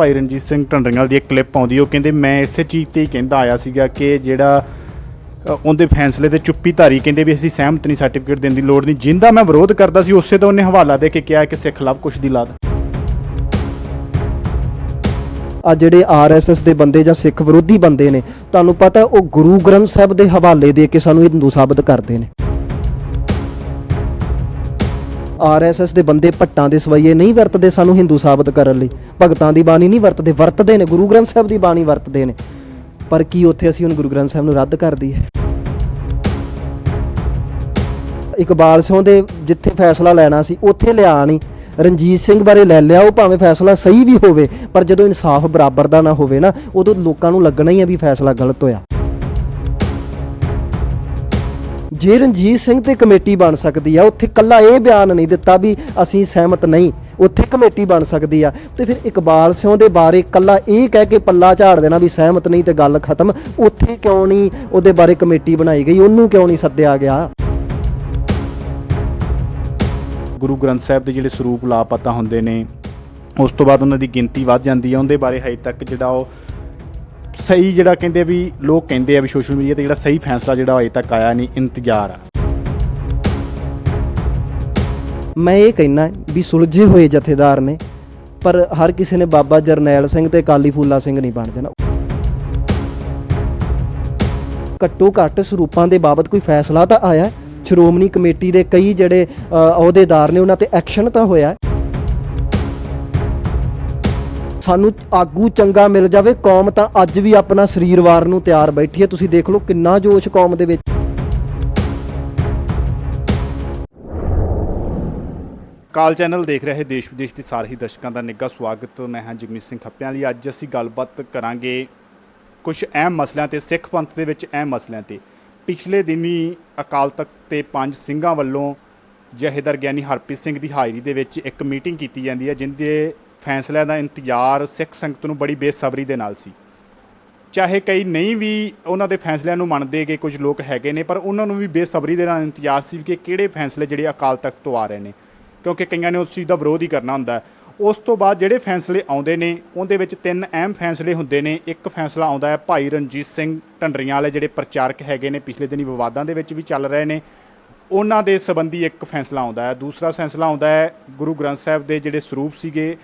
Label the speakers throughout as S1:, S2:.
S1: ਭਾਈ ਰਣਜੀਤ ਸਿੰਘ ਢੰਡਰੀਵਾਲ ਦੀ ਇੱਕ ਕਲਿੱਪ ਆਉਂਦੀ, ਉਹ ਕਹਿੰਦੇ ਮੈਂ ਇਸੇ ਚੀਜ਼ 'ਤੇ ਹੀ ਕਹਿੰਦਾ ਆਇਆ ਸੀਗਾ ਕਿ ਜਿਹੜਾ ਉਹਦੇ ਫੈਸਲੇ ਤੇ ਚੁੱਪੀ ਧਾਰੀ, ਕਹਿੰਦੇ ਵੀ ਅਸੀਂ ਸਹਿਮਤ ਨਹੀਂ, ਸਰਟੀਫਿਕੇਟ ਦੇਣ ਦੀ ਲੋੜ ਨਹੀਂ। ਜਿੰਦਾ ਮੈਂ ਵਿਰੋਧ ਕਰਦਾ ਸੀ ਉਸੇ ਤੋਂ ਉਹਨੇ ਹਵਾਲਾ ਦੇ ਕੇ ਕਿਹਾ ਕਿ ਸਿੱਖ ਲਵ ਕੁਸ਼ ਦੀ ਲਾਦ।
S2: ਆ ਜਿਹੜੇ RSS ਦੇ ਬੰਦੇ ਜਾਂ ਸਿੱਖ ਵਿਰੋਧੀ ਬੰਦੇ ਨੇ, ਤੁਹਾਨੂੰ ਪਤਾ ਉਹ ਗੁਰੂ ਗ੍ਰੰਥ ਸਾਹਿਬ ਦੇ ਹਵਾਲੇ ਦੇ ਕੇ ਸਾਨੂੰ ਹਿੰਦੂ ਸਾਬਤ ਕਰਦੇ ਨੇ। RSS ਦੇ ਬੰਦੇ ਭੱਟਾਂ ਦੇ ਸਵਈਏ ਨਹੀਂ ਵਰਤਦੇ ਸਾਨੂੰ ਹਿੰਦੂ ਸਾਬਤ ਕਰਨ ਲਈ, ਭਗਤਾਂ ਦੀ ਬਾਣੀ ਨਹੀਂ ਵਰਤਦੇ ਨੇ, ਗੁਰੂ ਗ੍ਰੰਥ ਸਾਹਿਬ ਦੀ ਬਾਣੀ ਵਰਤਦੇ ਨੇ। ਪਰ ਕੀ ਉੱਥੇ ਅਸੀਂ ਹੁਣ ਗੁਰੂ ਗ੍ਰੰਥ ਸਾਹਿਬ ਨੂੰ ਰੱਦ ਕਰ ਦਈਏ? ਇਕਬਾਲ ਸਿੰਘ ਦੇ ਜਿੱਥੇ ਫੈਸਲਾ ਲੈਣਾ ਸੀ ਉੱਥੇ ਲਿਆ ਨਹੀਂ, ਰਣਜੀਤ ਸਿੰਘ ਬਾਰੇ ਲੈ ਲਿਆ। ਉਹ ਭਾਵੇਂ ਫੈਸਲਾ ਸਹੀ ਵੀ ਹੋਵੇ, ਪਰ ਜਦੋਂ ਇਨਸਾਫ ਬਰਾਬਰ ਦਾ ਨਾ ਹੋਵੇ ਨਾ, ਉਦੋਂ ਲੋਕਾਂ ਨੂੰ ਲੱਗਣਾ ਹੀ ਹੈ ਵੀ ਫੈਸਲਾ ਗਲਤ ਹੋਇਆ। ਜੇ ਰਣਜੀਤ ਸਿੰਘ ਤੇ ਕਮੇਟੀ ਬਣ ਸਕਦੀ ਆ, ਉੱਥੇ ਕੱਲਾ ਇਹ ਬਿਆਨ ਨਹੀਂ ਦਿੱਤਾ ਵੀ ਅਸੀਂ ਸਹਿਮਤ ਨਹੀਂ, ਉੱਥੇ ਕਮੇਟੀ ਬਣ ਸਕਦੀ ਆ, ਤੇ ਫਿਰ ਇਕਬਾਲ ਸਿੰਘ ਦੇ ਬਾਰੇ ਕੱਲਾ ਇਹ ਕਹਿ ਕੇ ਪੱਲਾ ਝਾੜ ਦੇਣਾ ਵੀ ਸਹਿਮਤ ਨਹੀਂ ਤੇ ਗੱਲ ਖਤਮ। ਉੱਥੇ ਕਿਉਂ ਨਹੀਂ ਉਹਦੇ ਬਾਰੇ ਕਮੇਟੀ ਬਣਾਈ ਗਈ? ਉਹਨੂੰ ਕਿਉਂ ਨਹੀਂ ਸੱਦਿਆ ਗਿਆ?
S1: ਗੁਰੂ ਗ੍ਰੰਥ ਸਾਹਿਬ ਦੇ ਜਿਹੜੇ ਸਰੂਪ ਲਾਪਤਾ ਹੁੰਦੇ ਨੇ, ਉਸ ਤੋਂ ਬਾਅਦ ਉਹਨਾਂ ਦੀ ਗਿਣਤੀ ਵੱਧ ਜਾਂਦੀ ਹੈ, ਉਹਦੇ ਬਾਰੇ ਹਜੇ ਤੱਕ ਜਿਹੜਾ ਉਹ ਸਹੀ ਜਿਹੜਾ ਕਹਿੰਦੇ ਵੀ ਲੋਕ ਕਹਿੰਦੇ ਆ ਵੀ ਸੋਸ਼ਲ ਮੀਡੀਆ 'ਤੇ ਜਿਹੜਾ ਸਹੀ ਫੈਸਲਾ ਜਿਹੜਾ ਅਜੇ ਤੱਕ ਆਇਆ ਨਹੀਂ, ਇੰਤਜ਼ਾਰ ਆ।
S2: ਮੈਂ ਇਹ ਕਹਿਣਾ ਵੀ ਸੁਲਝੇ ਹੋਏ ਜਥੇਦਾਰ ਨੇ, ਪਰ ਹਰ ਕਿਸੇ ਨੇ ਬਾਬਾ ਜਰਨੈਲ ਸਿੰਘ ਤੇ ਅਕਾਲੀ ਫੂਲਾ ਸਿੰਘ ਨਹੀਂ ਬਣ ਜਾਣਾ। ਘੱਟੋ ਘੱਟ ਸਰੂਪਾਂ ਦੇ ਬਾਬਤ ਕੋਈ ਫੈਸਲਾ ਤਾਂ ਆਇਆ। ਸ਼੍ਰੋਮਣੀ ਕਮੇਟੀ ਦੇ ਕਈ ਜਿਹੜੇ ਅਹੁਦੇਦਾਰ ਨੇ ਉਹਨਾਂ ਤੇ ਐਕਸ਼ਨ ਤਾਂ ਹੋਇਆ। ਸਾਨੂੰ ਆਗੂ ਚੰਗਾ ਮਿਲ ਜਾਵੇ, ਕੌਮ ਤਾਂ ਅੱਜ ਵੀ ਆਪਣਾ ਸਰੀਰ ਵਾਰ ਨੂੰ ਤਿਆਰ ਬੈਠੀ ਹੈ। ਤੁਸੀਂ ਦੇਖ ਲਓ ਕਿੰਨਾ ਜੋਸ਼ ਕੌਮ ਦੇ ਵਿੱਚ।
S1: ਕਾਲ ਚੈਨਲ ਦੇਖ ਰਹੇ ਦੇਸ਼ ਵਿਦੇਸ਼ ਦੇ ਸਾਰੇ ਹੀ ਦਰਸ਼ਕਾਂ ਦਾ ਨਿੱਘਾ ਸਵਾਗਤ। ਮੈਂ ਹਾਂ ਜਗਮੀਤ ਸਿੰਘ ਖੱਪਿਆਂ ਲਈ। ਅੱਜ ਅਸੀਂ ਗੱਲਬਾਤ ਕਰਾਂਗੇ ਕੁਝ ਅਹਿਮ ਮਸਲਿਆਂ 'ਤੇ, ਸਿੱਖ ਪੰਥ ਦੇ ਵਿੱਚ ਅਹਿਮ ਮਸਲਿਆਂ 'ਤੇ। ਪਿਛਲੇ ਦਿਨੀ ਅਕਾਲ ਤਖਤ ਤੇ 5 ਸਿੰਘਾਂ ਵੱਲੋਂ ਜਥੇਦਾਰ ਗਿਆਨੀ ਹਰਪ੍ਰੀਤ ਸਿੰਘ ਦੀ ਹਾਜ਼ਰੀ ਦੇ ਵਿੱਚ ਇੱਕ ਮੀਟਿੰਗ ਕੀਤੀ ਜਾਂਦੀ ਹੈ, ਜਿਹਦੇ ਫੈਸਲਿਆਂ ਦਾ ਇੰਤਜ਼ਾਰ ਸਿੱਖ ਸੰਗਤ ਨੂੰ ਬੜੀ ਬੇਸਬਰੀ ਦੇ ਨਾਲ ਸੀ। ਚਾਹੇ ਕਈ ਨਹੀਂ ਵੀ ਉਹਨਾਂ ਦੇ ਫੈਸਲਿਆਂ ਨੂੰ ਮੰਨਦੇ ਗਏ, ਕੁਝ ਲੋਕ ਹੈਗੇ ਨੇ, ਪਰ ਉਹਨਾਂ ਨੂੰ ਵੀ ਬੇਸਬਰੀ ਦੇ ਨਾਲ ਇੰਤਜ਼ਾਰ ਸੀ ਕਿ ਕਿਹੜੇ ਫੈਸਲੇ ਜਿਹੜੇ ਅਕਾਲ ਤਖਤ ਤੋਂ ਆ ਰਹੇ ਨੇ, ਕਿਉਂਕਿ ਕਈਆਂ ਨੇ ਉਸ ਚੀਜ਼ ਦਾ ਵਿਰੋਧ ਹੀ ਕਰਨਾ ਹੁੰਦਾ। ਉਸ ਤੋਂ ਬਾਅਦ ਜਿਹੜੇ ਫੈਸਲੇ ਆਉਂਦੇ ਨੇ ਉਹਦੇ ਵਿੱਚ 3 ਅਹਿਮ ਫੈਸਲੇ ਹੁੰਦੇ ਨੇ। ਇੱਕ ਫੈਸਲਾ ਆਉਂਦਾ ਹੈ ਭਾਈ ਰਣਜੀਤ ਸਿੰਘ ਢੰਡਰੀਵਾਲ ਵਾਲੇ ਜਿਹੜੇ ਪ੍ਰਚਾਰਕ ਹੈਗੇ ਨੇ, ਪਿਛਲੇ ਦਿਨੀ ਵਿਵਾਦਾਂ ਦੇ ਵਿੱਚ ਵੀ ਚੱਲ ਰਹੇ ਨੇ, ਉਹਨਾਂ ਦੇ ਸੰਬੰਧੀ ਇੱਕ ਫੈਸਲਾ ਆਉਂਦਾ ਹੈ। ਦੂਸਰਾ ਫੈਸਲਾ ਆਉਂਦਾ ਹੈ ਗੁਰੂ ਗ੍ਰੰਥ ਸਾਹਿਬ ਦੇ ਜਿਹੜੇ ਸਰੂਪ ਸੀਗੇ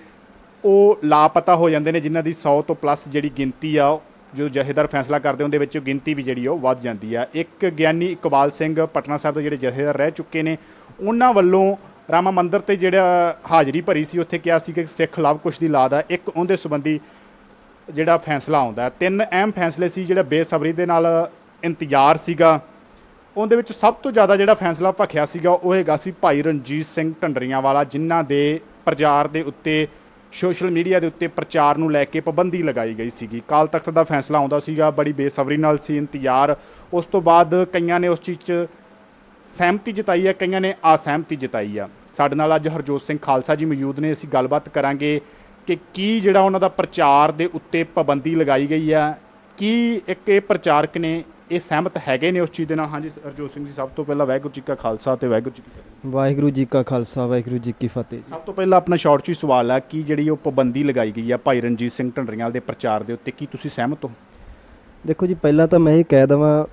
S1: ਉਹ ਲਾਪਤਾ ਹੋ ਜਾਂਦੇ ਨੇ, ਜਿਨ੍ਹਾਂ ਦੀ 100 ਤੋਂ ਪਲੱਸ ਜਿਹੜੀ ਗਿਣਤੀ ਆ, ਜਦੋਂ ਜਥੇਦਾਰ ਫੈਸਲਾ ਕਰਦੇ ਉਹਦੇ ਵਿੱਚ ਗਿਣਤੀ ਵੀ ਜਿਹੜੀ ਉਹ ਵੱਧ ਜਾਂਦੀ ਆ। ਇੱਕ ਗਿਆਨੀ ਇਕਬਾਲ ਸਿੰਘ ਪਟਨਾ ਸਾਹਿਬ ਦੇ ਜਿਹੜੇ ਜਥੇਦਾਰ ਰਹਿ ਚੁੱਕੇ ਨੇ, ਉਹਨਾਂ ਵੱਲੋਂ ਰਾਮਾ ਮੰਦਰ 'ਤੇ ਜਿਹੜਾ ਹਾਜ਼ਰੀ ਭਰੀ ਸੀ, ਉੱਥੇ ਕਿਹਾ ਸੀ ਕਿ ਸਿੱਖ ਲਵ ਕੁਸ਼ ਦੀ ਲਾਦ ਆ। ਇੱਕ ਉਹਦੇ ਸੰਬੰਧੀ ਜਿਹੜਾ ਫੈਸਲਾ ਆਉਂਦਾ। 3 ਅਹਿਮ ਫੈਸਲੇ ਸੀ ਜਿਹੜਾ ਬੇਸਬਰੀ ਦੇ ਨਾਲ ਇੰਤਜ਼ਾਰ ਸੀਗਾ। ਉਹਦੇ ਵਿੱਚ ਸਭ ਤੋਂ ਜ਼ਿਆਦਾ ਜਿਹੜਾ ਫੈਸਲਾ ਭਖਿਆ ਸੀਗਾ ਉਹ ਹੈਗਾ ਸੀ ਭਾਈ ਰਣਜੀਤ ਸਿੰਘ ਢੰਡਰੀਵਾਲ ਵਾਲਾ, ਜਿਨ੍ਹਾਂ ਦੇ ਪ੍ਰਚਾਰ ਦੇ ਉੱਤੇ, ਸੋਸ਼ਲ ਮੀਡੀਆ ਦੇ ਉੱਤੇ ਪ੍ਰਚਾਰ ਨੂੰ ਲੈ ਕੇ ਪਾਬੰਦੀ ਲਗਾਈ ਗਈ ਸੀਗੀ। ਅਕਾਲ ਤਖਤ ਦਾ ਫੈਸਲਾ ਆਉਂਦਾ ਸੀਗਾ, ਬੜੀ ਬੇਸਬਰੀ ਨਾਲ ਸੀ ਇੰਤਜ਼ਾਰ। ਉਸ ਤੋਂ ਬਾਅਦ ਕਈਆਂ ਨੇ ਉਸ ਚੀਜ਼ 'ਚ ਸਹਿਮਤੀ ਜਤਾਈ ਹੈ, ਕਈਆਂ ਨੇ ਅਸਹਿਮਤੀ ਜਤਾਈ ਆ। ਸਾਡੇ ਨਾਲ ਅੱਜ ਹਰਜੋਤ ਸਿੰਘ ਖਾਲਸਾ ਜੀ ਮੌਜੂਦ ਨੇ। ਅਸੀਂ ਗੱਲਬਾਤ ਕਰਾਂਗੇ ਕਿ ਕੀ ਜਿਹੜਾ ਉਹਨਾਂ ਦਾ ਪ੍ਰਚਾਰ ਦੇ ਉੱਤੇ ਪਾਬੰਦੀ ਲਗਾਈ ਗਈ ਆ, ਕੀ ਇੱਕ ਇਹ ਪ੍ਰਚਾਰਕ ਨੇ ਇਹ ਸਹਿਮਤ ਹੈਗੇ ਨੇ ਉਸ ਚੀਜ਼ ਦੇ ਨਾਲ। ਹਾਂਜੀ ਹਰਜੋਤ ਸਿੰਘ ਜੀ, ਸਭ ਤੋਂ ਪਹਿਲਾਂ ਵਾਹਿਗੁਰੂ ਜੀ ਕਾ ਖਾਲਸਾ ਤੇ ਵਾਹਿਗੁਰੂ ਜੀ ਕੀ ਫਤਿਹ।
S2: ਵਾਹਿਗੁਰੂ ਜੀ ਕਾ ਖਾਲਸਾ ਵਾਹਿਗੁਰੂ ਜੀ ਕੀ ਫਤਿਹ।
S1: ਸਭ ਤੋਂ ਪਹਿਲਾਂ ਆਪਣਾ ਸ਼ਾਰਟ 'ਚ ਹੀ ਸਵਾਲ ਹੈ ਕਿ ਜਿਹੜੀ ਉਹ ਪਾਬੰਦੀ ਲਗਾਈ ਗਈ ਆ ਭਾਈ ਰਣਜੀਤ ਸਿੰਘ ਢੰਡਰੀਵਾਲ ਦੇ ਪ੍ਰਚਾਰ ਦੇ ਉੱਤੇ, ਕੀ ਤੁਸੀਂ ਸਹਿਮਤ ਹੋ?
S2: ਦੇਖੋ ਜੀ, ਪਹਿਲਾਂ ਤਾਂ ਮੈਂ ਇਹ ਕਹਿ ਦੇਵਾਂ,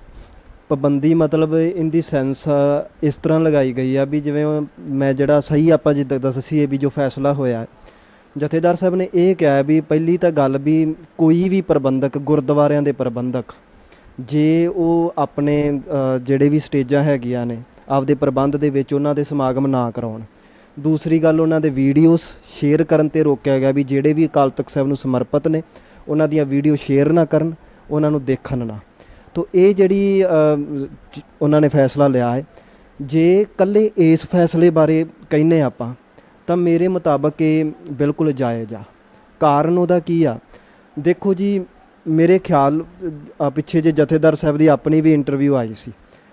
S2: ਪਾਬੰਦੀ ਮਤਲਬ ਇਨ ਦੀ ਸੈਂਸ ਇਸ ਤਰ੍ਹਾਂ ਲਗਾਈ ਗਈ ਆ ਵੀ ਜਿਵੇਂ ਮੈਂ ਜਿਹੜਾ ਸਹੀ ਆਪਾਂ ਜਿੱਦਾਂ ਦੱਸੀਏ ਵੀ ਜੋ ਫੈਸਲਾ ਹੋਇਆ, ਜਥੇਦਾਰ ਸਾਹਿਬ ਨੇ ਇਹ ਕਿਹਾ ਵੀ ਪਹਿਲੀ ਤਾਂ ਗੱਲ ਵੀ ਕੋਈ ਵੀ ਪ੍ਰਬੰਧਕ, ਗੁਰਦੁਆਰਿਆਂ ਦੇ ਪ੍ਰਬੰਧਕ, ਜੇ ਉਹ ਆਪਣੇ ਜਿਹੜੇ ਵੀ ਸਟੇਜਾਂ ਹੈਗੀਆਂ ਨੇ ਆਪਦੇ ਪ੍ਰਬੰਧ ਦੇ ਵਿੱਚ ਉਹਨਾਂ ਦੇ ਸਮਾਗਮ ਨਾ ਕਰਾਉਣ। ਦੂਸਰੀ ਗੱਲ, ਉਹਨਾਂ ਦੇ ਵੀਡੀਓਜ਼ ਸ਼ੇਅਰ ਕਰਨ 'ਤੇ ਰੋਕਿਆ ਗਿਆ ਵੀ ਜਿਹੜੇ ਵੀ ਅਕਾਲ ਤਖਤ ਸਾਹਿਬ ਨੂੰ ਸਮਰਪਿਤ ਨੇ ਉਹਨਾਂ ਦੀਆਂ ਵੀਡੀਓ ਸ਼ੇਅਰ ਨਾ ਕਰਨ, ਉਹਨਾਂ ਨੂੰ ਦੇਖਣ ਨਾ। ਤੋ ਇਹ ਜਿਹੜੀ ਉਹਨਾਂ ਨੇ ਫੈਸਲਾ ਲਿਆ ਹੈ, ਜੇ ਇਕੱਲੇ ਇਸ ਫੈਸਲੇ ਬਾਰੇ ਕਹਿੰਦੇ ਆਪਾਂ ਤਾਂ ਮੇਰੇ ਮੁਤਾਬਕ ਇਹ ਬਿਲਕੁਲ ਜਾਇਜ਼ ਆ। ਕਾਰਨ ਉਹਦਾ ਕੀ ਆ? ਦੇਖੋ ਜੀ, ਮੇਰੇ ਖਿਆਲ ਪਿੱਛੇ ਜੇ ਜਥੇਦਾਰ ਸਾਹਿਬ ਦੀ ਆਪਣੀ ਵੀ ਇੰਟਰਵਿਊ ਆਈ ਸੀ,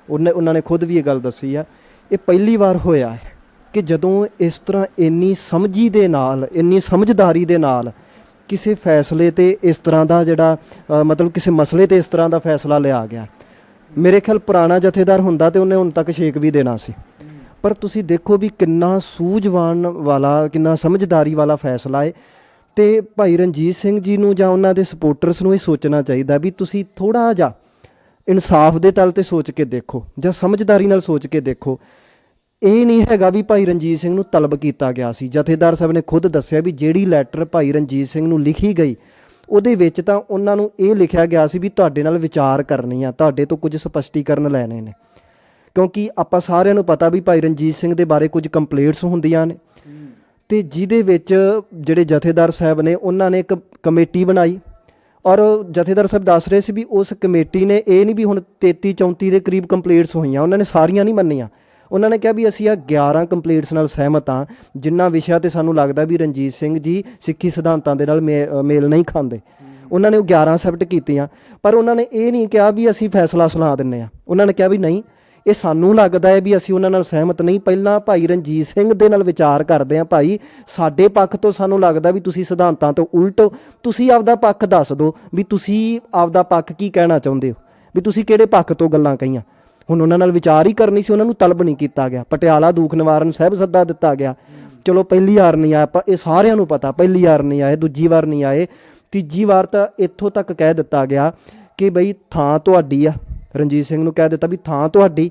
S2: ਉਹਨਾਂ ਨੇ ਖੁਦ ਵੀ ਇਹ ਗੱਲ ਦੱਸੀ ਆ। ਇਹ ਪਹਿਲੀ ਵਾਰ ਹੋਇਆ ਹੈ ਕਿ ਜਦੋਂ ਇਸ ਤਰ੍ਹਾਂ ਇੰਨੀ ਸਮਝੀ ਦੇ ਨਾਲ, ਇੰਨੀ ਸਮਝਦਾਰੀ ਦੇ ਨਾਲ ਕਿਸੇ ਫੈਸਲੇ 'ਤੇ ਇਸ ਤਰ੍ਹਾਂ ਦਾ ਜਿਹੜਾ ਮਤਲਬ ਕਿਸੇ ਮਸਲੇ 'ਤੇ ਇਸ ਤਰ੍ਹਾਂ ਦਾ ਫੈਸਲਾ ਲਿਆ ਗਿਆ। ਮੇਰੇ ਖਿਆਲ ਪੁਰਾਣਾ ਜਥੇਦਾਰ ਹੁੰਦਾ ਤੇ ਉਹਨੇ ਹੁਣ ਤੱਕ ਛੇਕ ਵੀ ਦੇਣਾ ਸੀ। ਪਰ ਤੁਸੀਂ ਦੇਖੋ ਵੀ ਕਿੰਨਾ ਸੂਝਵਾਨ ਵਾਲਾ, ਕਿੰਨਾ ਸਮਝਦਾਰੀ ਵਾਲਾ ਫੈਸਲਾ ਹੈ। ਤੇ ਭਾਈ ਰਣਜੀਤ ਸਿੰਘ ਜੀ ਨੂੰ ਜਾਂ ਉਹਨਾਂ ਦੇ ਸਪੋਰਟਰਸ ਨੂੰ ਇਹ ਸੋਚਣਾ ਚਾਹੀਦਾ ਵੀ ਤੁਸੀਂ ਥੋੜ੍ਹਾ ਜਿਹਾ ਇਨਸਾਫ ਦੇ ਤਲ ਤੇ ਸੋਚ ਕੇ ਦੇਖੋ ਜਾਂ ਸਮਝਦਾਰੀ ਨਾਲ ਸੋਚ ਕੇ ਦੇਖੋ। ਇਹ ਨਹੀਂ ਹੈਗਾ ਵੀ ਭਾਈ ਰਣਜੀਤ ਸਿੰਘ ਨੂੰ ਤਲਬ ਕੀਤਾ ਗਿਆ ਸੀ। ਜਥੇਦਾਰ ਸਾਹਿਬ ਨੇ ਖੁਦ ਦੱਸਿਆ ਵੀ ਜਿਹੜੀ ਲੈਟਰ ਭਾਈ ਰਣਜੀਤ ਸਿੰਘ ਨੂੰ ਲਿਖੀ ਗਈ ਉਹਦੇ ਵਿੱਚ ਤਾਂ ਉਹਨਾਂ ਨੂੰ ਇਹ ਲਿਖਿਆ ਗਿਆ ਸੀ ਵੀ ਤੁਹਾਡੇ ਨਾਲ ਵਿਚਾਰ ਕਰਨੀ ਆ, ਤੁਹਾਡੇ ਤੋਂ ਕੁਝ ਸਪਸ਼ਟੀਕਰਨ ਲੈਣੇ ਨੇ, ਕਿਉਂਕਿ ਆਪਾਂ ਸਾਰਿਆਂ ਨੂੰ ਪਤਾ ਵੀ ਭਾਈ ਰਣਜੀਤ ਸਿੰਘ ਦੇ ਬਾਰੇ ਕੁਝ ਕੰਪਲੇਂਟਸ ਹੁੰਦੀਆਂ ਨੇ ਤੇ ਜਿਹਦੇ ਵਿੱਚ ਜਿਹੜੇ ਜਥੇਦਾਰ ਸਾਹਿਬ ਨੇ ਉਹਨਾਂ ਨੇ ਇੱਕ ਕਮੇਟੀ ਬਣਾਈ ਔਰ ਜਥੇਦਾਰ ਸਾਹਿਬ ਦੱਸ ਰਹੇ ਸੀ ਵੀ ਉਸ ਕਮੇਟੀ ਨੇ ਇਹ ਨਹੀਂ ਵੀ ਹੁਣ 33-34 ਦੇ ਕਰੀਬ ਕੰਪਲੇਂਟਸ ਹੋਈਆਂ, ਉਹਨਾਂ ਨੇ ਸਾਰੀਆਂ ਨਹੀਂ ਮੰਨੀਆਂ। ਉਹਨਾਂ ਨੇ ਕਿਹਾ ਵੀ ਅਸੀਂ ਆ 11 ਕੰਪਲੇਂਟਸ ਨਾਲ ਸਹਿਮਤ ਹਾਂ ਜਿਨ੍ਹਾਂ ਵਿਸ਼ਿਆਂ ਤੇ ਸਾਨੂੰ ਲੱਗਦਾ ਵੀ ਰਣਜੀਤ ਸਿੰਘ ਜੀ ਸਿੱਖੀ ਸਿਧਾਂਤਾਂ ਦੇ ਨਾਲ ਮੇਲ ਨਹੀਂ ਖਾਂਦੇ। ਉਹਨਾਂ ਨੇ ਉਹ 11 ਐਕਸੈਪਟ ਕੀਤੀਆਂ, ਪਰ ਉਹਨਾਂ ਨੇ ਇਹ ਨਹੀਂ ਕਿਹਾ ਵੀ ਅਸੀਂ ਫੈਸਲਾ ਸੁਣਾ ਦਿੰਦੇ ਹਾਂ। ਉਹਨਾਂ ਨੇ ਕਿਹਾ ਵੀ ਨਹੀਂ, ਇਹ ਸਾਨੂੰ ਲੱਗਦਾ ਹੈ ਵੀ ਅਸੀਂ ਉਹਨਾਂ ਨਾਲ ਸਹਿਮਤ ਨਹੀਂ, ਪਹਿਲਾਂ ਭਾਈ ਰਣਜੀਤ ਸਿੰਘ ਦੇ ਨਾਲ ਵਿਚਾਰ ਕਰਦੇ ਹਾਂ। ਭਾਈ ਸਾਡੇ ਪੱਖ ਤੋਂ ਸਾਨੂੰ ਲੱਗਦਾ ਵੀ ਤੁਸੀਂ ਸਿਧਾਂਤਾਂ ਤੋਂ ਉਲਟ, ਤੁਸੀਂ ਆਪਦਾ ਪੱਖ ਦੱਸ ਦਿਓ ਵੀ ਤੁਸੀਂ ਆਪਦਾ ਪੱਖ ਕੀ ਕਹਿਣਾ ਚਾਹੁੰਦੇ ਹੋ, ਵੀ ਤੁਸੀਂ ਕਿਹੜੇ ਪੱਖ ਤੋਂ ਗੱਲਾਂ ਕਹੀਆਂ। ਹੁਣ ਉਹਨਾਂ ਨਾਲ ਵਿਚਾਰ ਹੀ ਕਰਨੀ ਸੀ, ਉਹਨਾਂ ਨੂੰ ਤਲਬ ਨਹੀਂ ਕੀਤਾ ਗਿਆ। ਪਟਿਆਲਾ ਦੂਖ ਨਿਵਾਰਨ ਸਾਹਿਬ ਸੱਦਾ ਦਿੱਤਾ ਗਿਆ, ਚਲੋ ਪਹਿਲੀ ਵਾਰ ਨਹੀਂ ਆਇਆ, ਆਪਾਂ ਇਹ ਸਾਰਿਆਂ ਨੂੰ ਪਤਾ, ਪਹਿਲੀ ਵਾਰ ਨਹੀਂ ਆਏ, ਦੂਜੀ ਵਾਰ ਨਹੀਂ ਆਏ, ਤੀਜੀ ਵਾਰ ਤਾਂ ਇੱਥੋਂ ਤੱਕ ਕਹਿ ਦਿੱਤਾ ਗਿਆ ਕਿ ਬਈ ਥਾਂ ਤੁਹਾਡੀ ਆ। ਰਣਜੀਤ ਸਿੰਘ ਨੂੰ ਕਹਿ ਦਿੱਤਾ ਵੀ ਥਾਂ ਤੁਹਾਡੀ,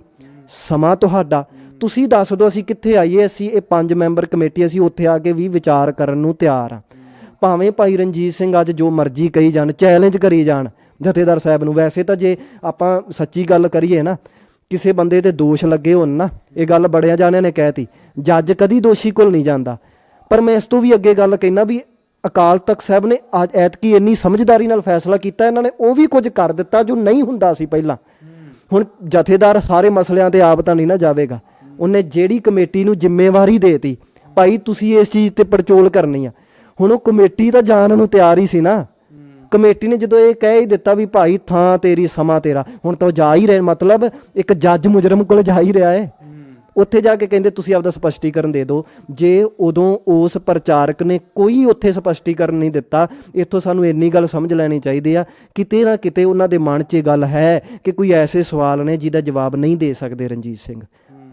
S2: ਸਮਾਂ ਤੁਹਾਡਾ, ਤੁਸੀਂ ਦੱਸ ਦਿਓ ਅਸੀਂ ਕਿੱਥੇ ਆਈਏ, ਅਸੀਂ ਇਹ 5 ਮੈਂਬਰ ਕਮੇਟੀ ਅਸੀਂ ਉੱਥੇ ਆ ਕੇ ਵੀ ਵਿਚਾਰ ਕਰਨ ਨੂੰ ਤਿਆਰ ਆ। ਭਾਵੇਂ ਭਾਈ ਰਣਜੀਤ ਸਿੰਘ ਅੱਜ ਜੋ ਮਰਜ਼ੀ ਕਹੀ ਜਾਣ, ਚੈਲੰਜ ਕਰੀ ਜਾਣ ਜਥੇਦਾਰ ਸਾਹਿਬ ਨੂੰ। ਵੈਸੇ ਤਾਂ ਜੇ ਆਪਾਂ ਸੱਚੀ ਗੱਲ ਕਰੀਏ ਨਾ, ਕਿਸੇ ਬੰਦੇ ਤੇ ਦੋਸ਼ ਲੱਗੇ ਹੋਣ ਨਾ, ਇਹ ਗੱਲ ਬੜਿਆਂ ਜਾਣਿਆਂ ਨੇ ਕਹਿਤੀ, ਜੱਜ ਕਦੀ ਦੋਸ਼ੀ ਕੋਲ ਨਹੀਂ ਜਾਂਦਾ। ਪਰ ਮੈਂ ਇਸ ਤੋਂ ਵੀ ਅੱਗੇ ਗੱਲ ਕਹਿਣਾ ਵੀ ਅਕਾਲ ਤਖਤ ਸਾਹਿਬ ਨੇ ਅੱਜ ਐਤਕੀ ਇੰਨੀ ਸਮਝਦਾਰੀ ਨਾਲ ਫੈਸਲਾ ਕੀਤਾ, ਇਹਨਾਂ ਨੇ ਉਹ ਵੀ ਕੁਝ ਕਰ ਦਿੱਤਾ ਜੋ ਨਹੀਂ ਹੁੰਦਾ ਸੀ ਪਹਿਲਾਂ। ਹੁਣ ਜਥੇਦਾਰ ਸਾਰੇ ਮਸਲਿਆਂ ਤੇ ਆਪ ਤਾਂ ਨਹੀਂ ਨਾ ਜਾਵੇਗਾ, ਉਹਨੇ ਜਿਹੜੀ ਕਮੇਟੀ ਨੂੰ ਜ਼ਿੰਮੇਵਾਰੀ ਦੇਤੀ ਭਾਈ ਤੁਸੀਂ ਇਸ ਚੀਜ਼ ਤੇ ਪੜਚੋਲ ਕਰਨੀ ਆ, ਹੁਣ ਉਹ ਕਮੇਟੀ ਤਾਂ ਜਾਣ ਨੂੰ ਤਿਆਰ ਹੀ ਸੀ ਨਾ। ਕਮੇਟੀ ਨੇ ਜਦੋਂ ਇਹ ਕਹਿ ਹੀ ਦਿੱਤਾ ਵੀ ਭਾਈ ਥਾਂ ਤੇਰੀ, ਸਮਾਂ ਤੇਰਾ, ਹੁਣ ਤਾਂ ਉਹ ਜਾ ਹੀ ਰਹੇ, ਮਤਲਬ ਇੱਕ ਜੱਜ ਮੁਜਰਮ ਕੋਲ ਜਾ ਹੀ ਰਿਹਾ ਹੈ। ਉੱਥੇ ਜਾ ਕੇ ਕਹਿੰਦੇ ਤੁਸੀਂ ਆਪਦਾ ਸਪਸ਼ਟੀਕਰਨ ਦੇ ਦਿਓ। ਜੇ ਉਦੋਂ ਉਸ ਪ੍ਰਚਾਰਕ ਨੇ ਕੋਈ ਉੱਥੇ ਸਪਸ਼ਟੀਕਰਨ ਨਹੀਂ ਦਿੱਤਾ, ਇੱਥੋਂ ਸਾਨੂੰ ਇੰਨੀ ਗੱਲ ਸਮਝ ਲੈਣੀ ਚਾਹੀਦੀ ਆ, ਕਿਤੇ ਨਾ ਕਿਤੇ ਉਹਨਾਂ ਦੇ ਮਨ 'ਚ ਇਹ ਗੱਲ ਹੈ ਕਿ ਕੋਈ ਐਸੇ ਸਵਾਲ ਨੇ ਜਿਹਦਾ ਜਵਾਬ ਨਹੀਂ ਦੇ ਸਕਦੇ ਰਣਜੀਤ ਸਿੰਘ,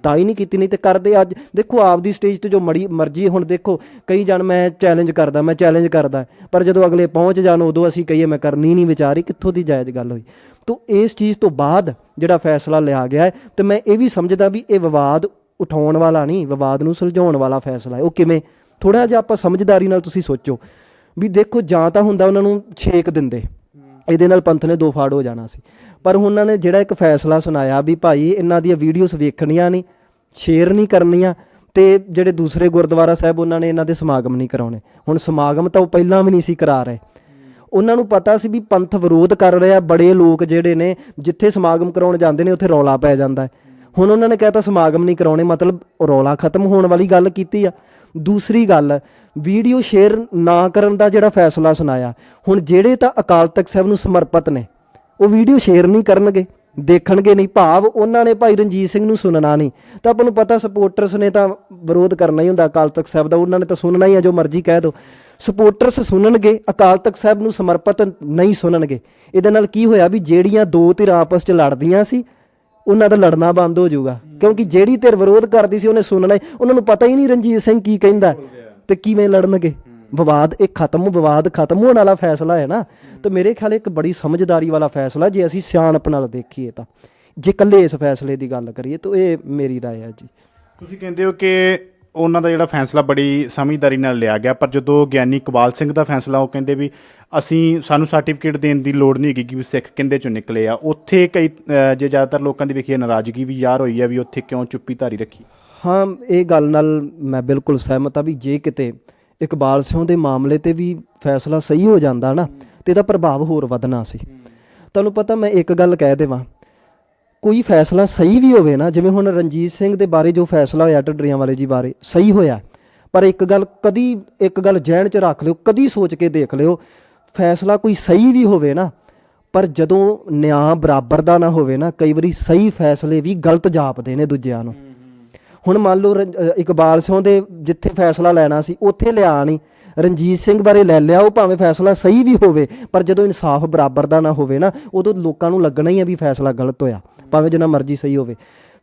S2: ਤਾਂ ਹੀ ਨਹੀਂ ਕੀਤੀ। ਨਹੀਂ ਤੇ ਕਰਦੇ। ਅੱਜ ਦੇਖੋ ਆਪਦੀ ਸਟੇਜ ਤੇ ਜੋ ਮਰਜ਼ੀ, ਹੁਣ ਦੇਖੋ ਕਈ ਜਣ ਮੈਂ ਚੈਲੰਜ ਕਰਦਾ, ਪਰ ਜਦੋਂ ਅਗਲੇ ਪਹੁੰਚ ਜਾਣ ਉਦੋਂ ਅਸੀਂ ਕਹੀਏ ਮੈਂ ਕਰਨੀ ਨਹੀਂ ਵਿਚਾਰੀ, ਕਿੱਥੋਂ ਦੀ ਜਾਇਜ਼ ਗੱਲ ਹੋਈ। ਤੋ ਇਸ ਚੀਜ਼ ਤੋਂ ਬਾਅਦ ਜਿਹੜਾ ਫੈਸਲਾ ਲਿਆ ਗਿਆ ਹੈ, ਤੇ ਮੈਂ ਇਹ ਵੀ ਸਮਝਦਾ ਵੀ ਇਹ ਵਿਵਾਦ ਉਠਾਉਣ ਵਾਲਾ ਨਹੀਂ, ਵਿਵਾਦ ਨੂੰ ਸੁਲਝਾਉਣ ਵਾਲਾ ਫੈਸਲਾ ਹੈ। ਉਹ ਕਿਵੇਂ, ਥੋੜ੍ਹਾ ਜਿਹਾ ਆਪਾਂ ਸਮਝਦਾਰੀ ਨਾਲ ਤੁਸੀਂ ਸੋਚੋ ਵੀ ਦੇਖੋ, ਜਾਂ ਤਾਂ ਹੁੰਦਾ ਉਹਨਾਂ ਨੂੰ ਛੇਕ ਦਿੰਦੇ, ਇਹਦੇ ਨਾਲ ਪੰਥ ਨੇ ਦੋ ਫਾੜ ਹੋ ਜਾਣਾ ਸੀ। ਪਰ ਉਹਨਾਂ ਨੇ ਜਿਹੜਾ ਇੱਕ ਫੈਸਲਾ ਸੁਣਾਇਆ ਵੀ ਭਾਈ ਇਹਨਾਂ ਦੀਆਂ ਵੀਡੀਓਜ਼ ਵੇਖਣੀਆਂ ਨਹੀਂ, ਸ਼ੇਅਰ ਨਹੀਂ ਕਰਨੀਆਂ, ਤੇ ਜਿਹੜੇ ਦੂਸਰੇ ਗੁਰਦੁਆਰਾ ਸਾਹਿਬ ਉਹਨਾਂ ਨੇ ਇਹਨਾਂ ਦੇ ਸਮਾਗਮ ਨਹੀਂ ਕਰਾਉਣੇ। ਹੁਣ ਸਮਾਗਮ ਤਾਂ ਉਹ ਪਹਿਲਾਂ ਵੀ ਨਹੀਂ ਸੀ ਕਰਾ ਰਹੇ, ਉਹਨਾਂ ਨੂੰ ਪਤਾ ਸੀ ਵੀ ਪੰਥ ਵਿਰੋਧ ਕਰ ਰਿਹਾ। ਬੜੇ ਲੋਕ ਜਿਹੜੇ ਨੇ ਜਿੱਥੇ ਸਮਾਗਮ ਕਰਾਉਣ ਜਾਂਦੇ ਨੇ ਉੱਥੇ ਰੌਲਾ ਪੈ ਜਾਂਦਾ ਹੈ। ਹੁਣ ਉਹਨਾਂ ਨੇ ਕਹਿਤਾ ਸਮਾਗਮ ਨਹੀਂ ਕਰਾਉਣੇ, ਮਤਲਬ ਰੌਲਾ ਖਤਮ ਹੋਣ ਵਾਲੀ ਗੱਲ ਕੀਤੀ ਆ। ਦੂਸਰੀ ਗੱਲ, ਵੀਡੀਓ ਸ਼ੇਅਰ ਨਾ ਕਰਨ ਦਾ ਜਿਹੜਾ ਫੈਸਲਾ ਸੁਣਾਇਆ, ਹੁਣ ਜਿਹੜੇ ਤਾਂ ਅਕਾਲ ਤਖਤ ਸਾਹਿਬ ਨੂੰ ਸਮਰਪਿਤ ਨੇ ਉਹ ਵੀਡੀਓ ਸ਼ੇਅਰ ਨਹੀਂ ਕਰਨਗੇ, ਦੇਖਣਗੇ ਨਹੀਂ, ਭਾਵ ਉਹਨਾਂ ਨੇ ਭਾਈ ਰਣਜੀਤ ਸਿੰਘ ਨੂੰ ਸੁਣਨਾ ਨਹੀਂ। ਤਾਂ ਆਪਾਂ ਨੂੰ ਪਤਾ ਸਪੋਰਟਰਸ ਨੇ ਤਾਂ ਵਿਰੋਧ ਕਰਨਾ ਹੀ ਹੁੰਦਾ ਅਕਾਲ ਤਖਤ ਸਾਹਿਬ ਦਾ, ਉਹਨਾਂ ਨੇ ਤਾਂ ਸੁਣਨਾ ਹੀ ਆ, ਜੋ ਮਰਜ਼ੀ ਕਹਿ ਦਿਓ। ਸਪੋਰਟਰਸ ਸੁਣਨਗੇ, ਅਕਾਲ ਤਖਤ ਸਾਹਿਬ ਨੂੰ ਸਮਰਪਿਤ ਨਹੀਂ ਸੁਣਨਗੇ। ਇਹਦੇ ਨਾਲ ਕੀ ਹੋਇਆ ਵੀ ਜਿਹੜੀਆਂ ਦੋ ਧਿਰਾਂ ਆਪਸ 'ਚ ਲੜਦੀਆਂ ਸੀ ਉਹਨਾਂ ਦਾ ਲੜਨਾ ਬੰਦ ਹੋ ਜਾਊਗਾ, ਕਿਉਂਕਿ ਜਿਹੜੀ ਧਿਰ ਵਿਰੋਧ ਕਰਦੀ ਸੀ ਉਹਨੇ ਸੁਣਨਾ ਹੀ, ਉਹਨਾਂ ਨੂੰ ਪਤਾ ਹੀ ਨਹੀਂ ਰਣਜੀਤ ਸਿੰਘ ਕੀ ਕਹਿੰਦਾ ਤੇ ਕਿਵੇਂ ਲੜਨਗੇ। ਵਿਵਾਦ ਖਤਮ ਹੋਣ ਵਾਲਾ ਫੈਸਲਾ ਹੈ ਨਾ। ਤਾਂ ਮੇਰੇ ਖਿਆਲ ਇੱਕ ਬੜੀ ਸਮਝਦਾਰੀ ਵਾਲਾ ਫੈਸਲਾ, ਜੇ ਅਸੀਂ ਸਿਆਣਪ ਨਾਲ ਦੇਖੀਏ ਤਾਂ, ਜੇ ਇਕੱਲੇ ਇਸ ਫੈਸਲੇ ਦੀ ਗੱਲ ਕਰੀਏ ਤਾਂ ਇਹ ਮੇਰੀ ਰਾਏ ਹੈ ਜੀ।
S1: ਤੁਸੀਂ ਕਹਿੰਦੇ ਹੋ ਕਿ ਉਹਨਾਂ ਦਾ ਜਿਹੜਾ ਫੈਸਲਾ ਬੜੀ ਸਮਝਦਾਰੀ ਨਾਲ ਲਿਆ ਗਿਆ, ਪਰ ਜਦੋਂ ਗਿਆਨੀ ਇਕਬਾਲ ਸਿੰਘ ਦਾ ਫੈਸਲਾ, ਉਹ ਕਹਿੰਦੇ ਵੀ ਸਾਨੂੰ ਸਰਟੀਫਿਕੇਟ ਦੇਣ ਦੀ ਲੋੜ ਨਹੀਂ ਹੈਗੀ ਕਿ ਵੀ ਸਿੱਖ ਕਿੰਦੇ ਚੋਂ ਨਿਕਲੇ ਆ, ਉੱਥੇ ਕਈ ਜੇ ਜ਼ਿਆਦਾਤਰ ਲੋਕਾਂ ਦੀ ਵੇਖੀਏ ਨਾਰਾਜ਼ਗੀ ਵੀ ਜ਼ਾਹਰ ਹੋਈ ਆ ਵੀ ਉੱਥੇ ਕਿਉਂ ਚੁੱਪੀ ਧਾਰੀ ਰੱਖੀ।
S2: ਹਾਂ, ਇਹ ਗੱਲ ਨਾਲ ਮੈਂ ਬਿਲਕੁਲ ਸਹਿਮਤ ਹਾਂ ਵੀ ਜੇ ਕਿਤੇ ਇਕਬਾਲ ਸਿੰਘ ਦੇ ਮਾਮਲੇ ਤੇ ਵੀ ਫੈਸਲਾ ਸਹੀ ਹੋ ਜਾਂਦਾ ਨਾ ਤੇ ਇਹਦਾ ਪ੍ਰਭਾਵ ਹੋਰ ਵਧਣਾ ਸੀ। ਤੁਹਾਨੂੰ ਪਤਾ, ਮੈਂ ਇੱਕ ਗੱਲ ਕਹਿ ਦੇਵਾਂ, ਕੋਈ ਫੈਸਲਾ ਸਹੀ ਵੀ ਹੋਵੇ ਨਾ, ਜਿਵੇਂ ਹੁਣ ਰਣਜੀਤ ਸਿੰਘ ਦੇ ਬਾਰੇ ਜੋ ਫੈਸਲਾ ਹੋਇਆ ਢੱਡਰੀਆਂ ਵਾਲੇ ਜੀ ਬਾਰੇ ਸਹੀ ਹੋਇਆ, ਪਰ ਇੱਕ ਗੱਲ ਜ਼ਹਿਨ 'ਚ ਰੱਖ ਲਿਓ, ਕਦੀ ਸੋਚ ਕੇ ਦੇਖ ਲਿਓ, ਫੈਸਲਾ ਕੋਈ ਸਹੀ ਵੀ ਹੋਵੇ ਨਾ, ਪਰ ਜਦੋਂ ਨਿਆਂ ਬਰਾਬਰ ਦਾ ਨਾ ਹੋਵੇ ਨਾ, ਕਈ ਵਾਰੀ ਸਹੀ ਫੈਸਲੇ ਵੀ ਗਲਤ ਜਾਪਦੇ ਨੇ ਦੂਜਿਆਂ ਨੂੰ। ਹੁਣ ਮੰਨ ਲਓ ਇਕਬਾਲ ਸਿੰਘ ਦੇ ਜਿੱਥੇ ਫੈਸਲਾ ਲੈਣਾ ਸੀ ਉੱਥੇ ਲਿਆ ਨਹੀਂ, ਰਣਜੀਤ ਸਿੰਘ ਬਾਰੇ ਲੈ ਲਿਆ, ਉਹ ਭਾਵੇਂ ਫੈਸਲਾ ਸਹੀ ਵੀ ਹੋਵੇ, ਪਰ ਜਦੋਂ ਇਨਸਾਫ ਬਰਾਬਰ ਦਾ ਨਾ ਹੋਵੇ ਨਾ, ਉਦੋਂ ਲੋਕਾਂ ਨੂੰ ਲੱਗਣਾ ਹੀ ਆ ਵੀ ਫੈਸਲਾ ਗਲਤ ਹੋਇਆ, ਭਾਵੇਂ ਜਿੰਨਾ ਮਰਜ਼ੀ ਸਹੀ ਹੋਵੇ।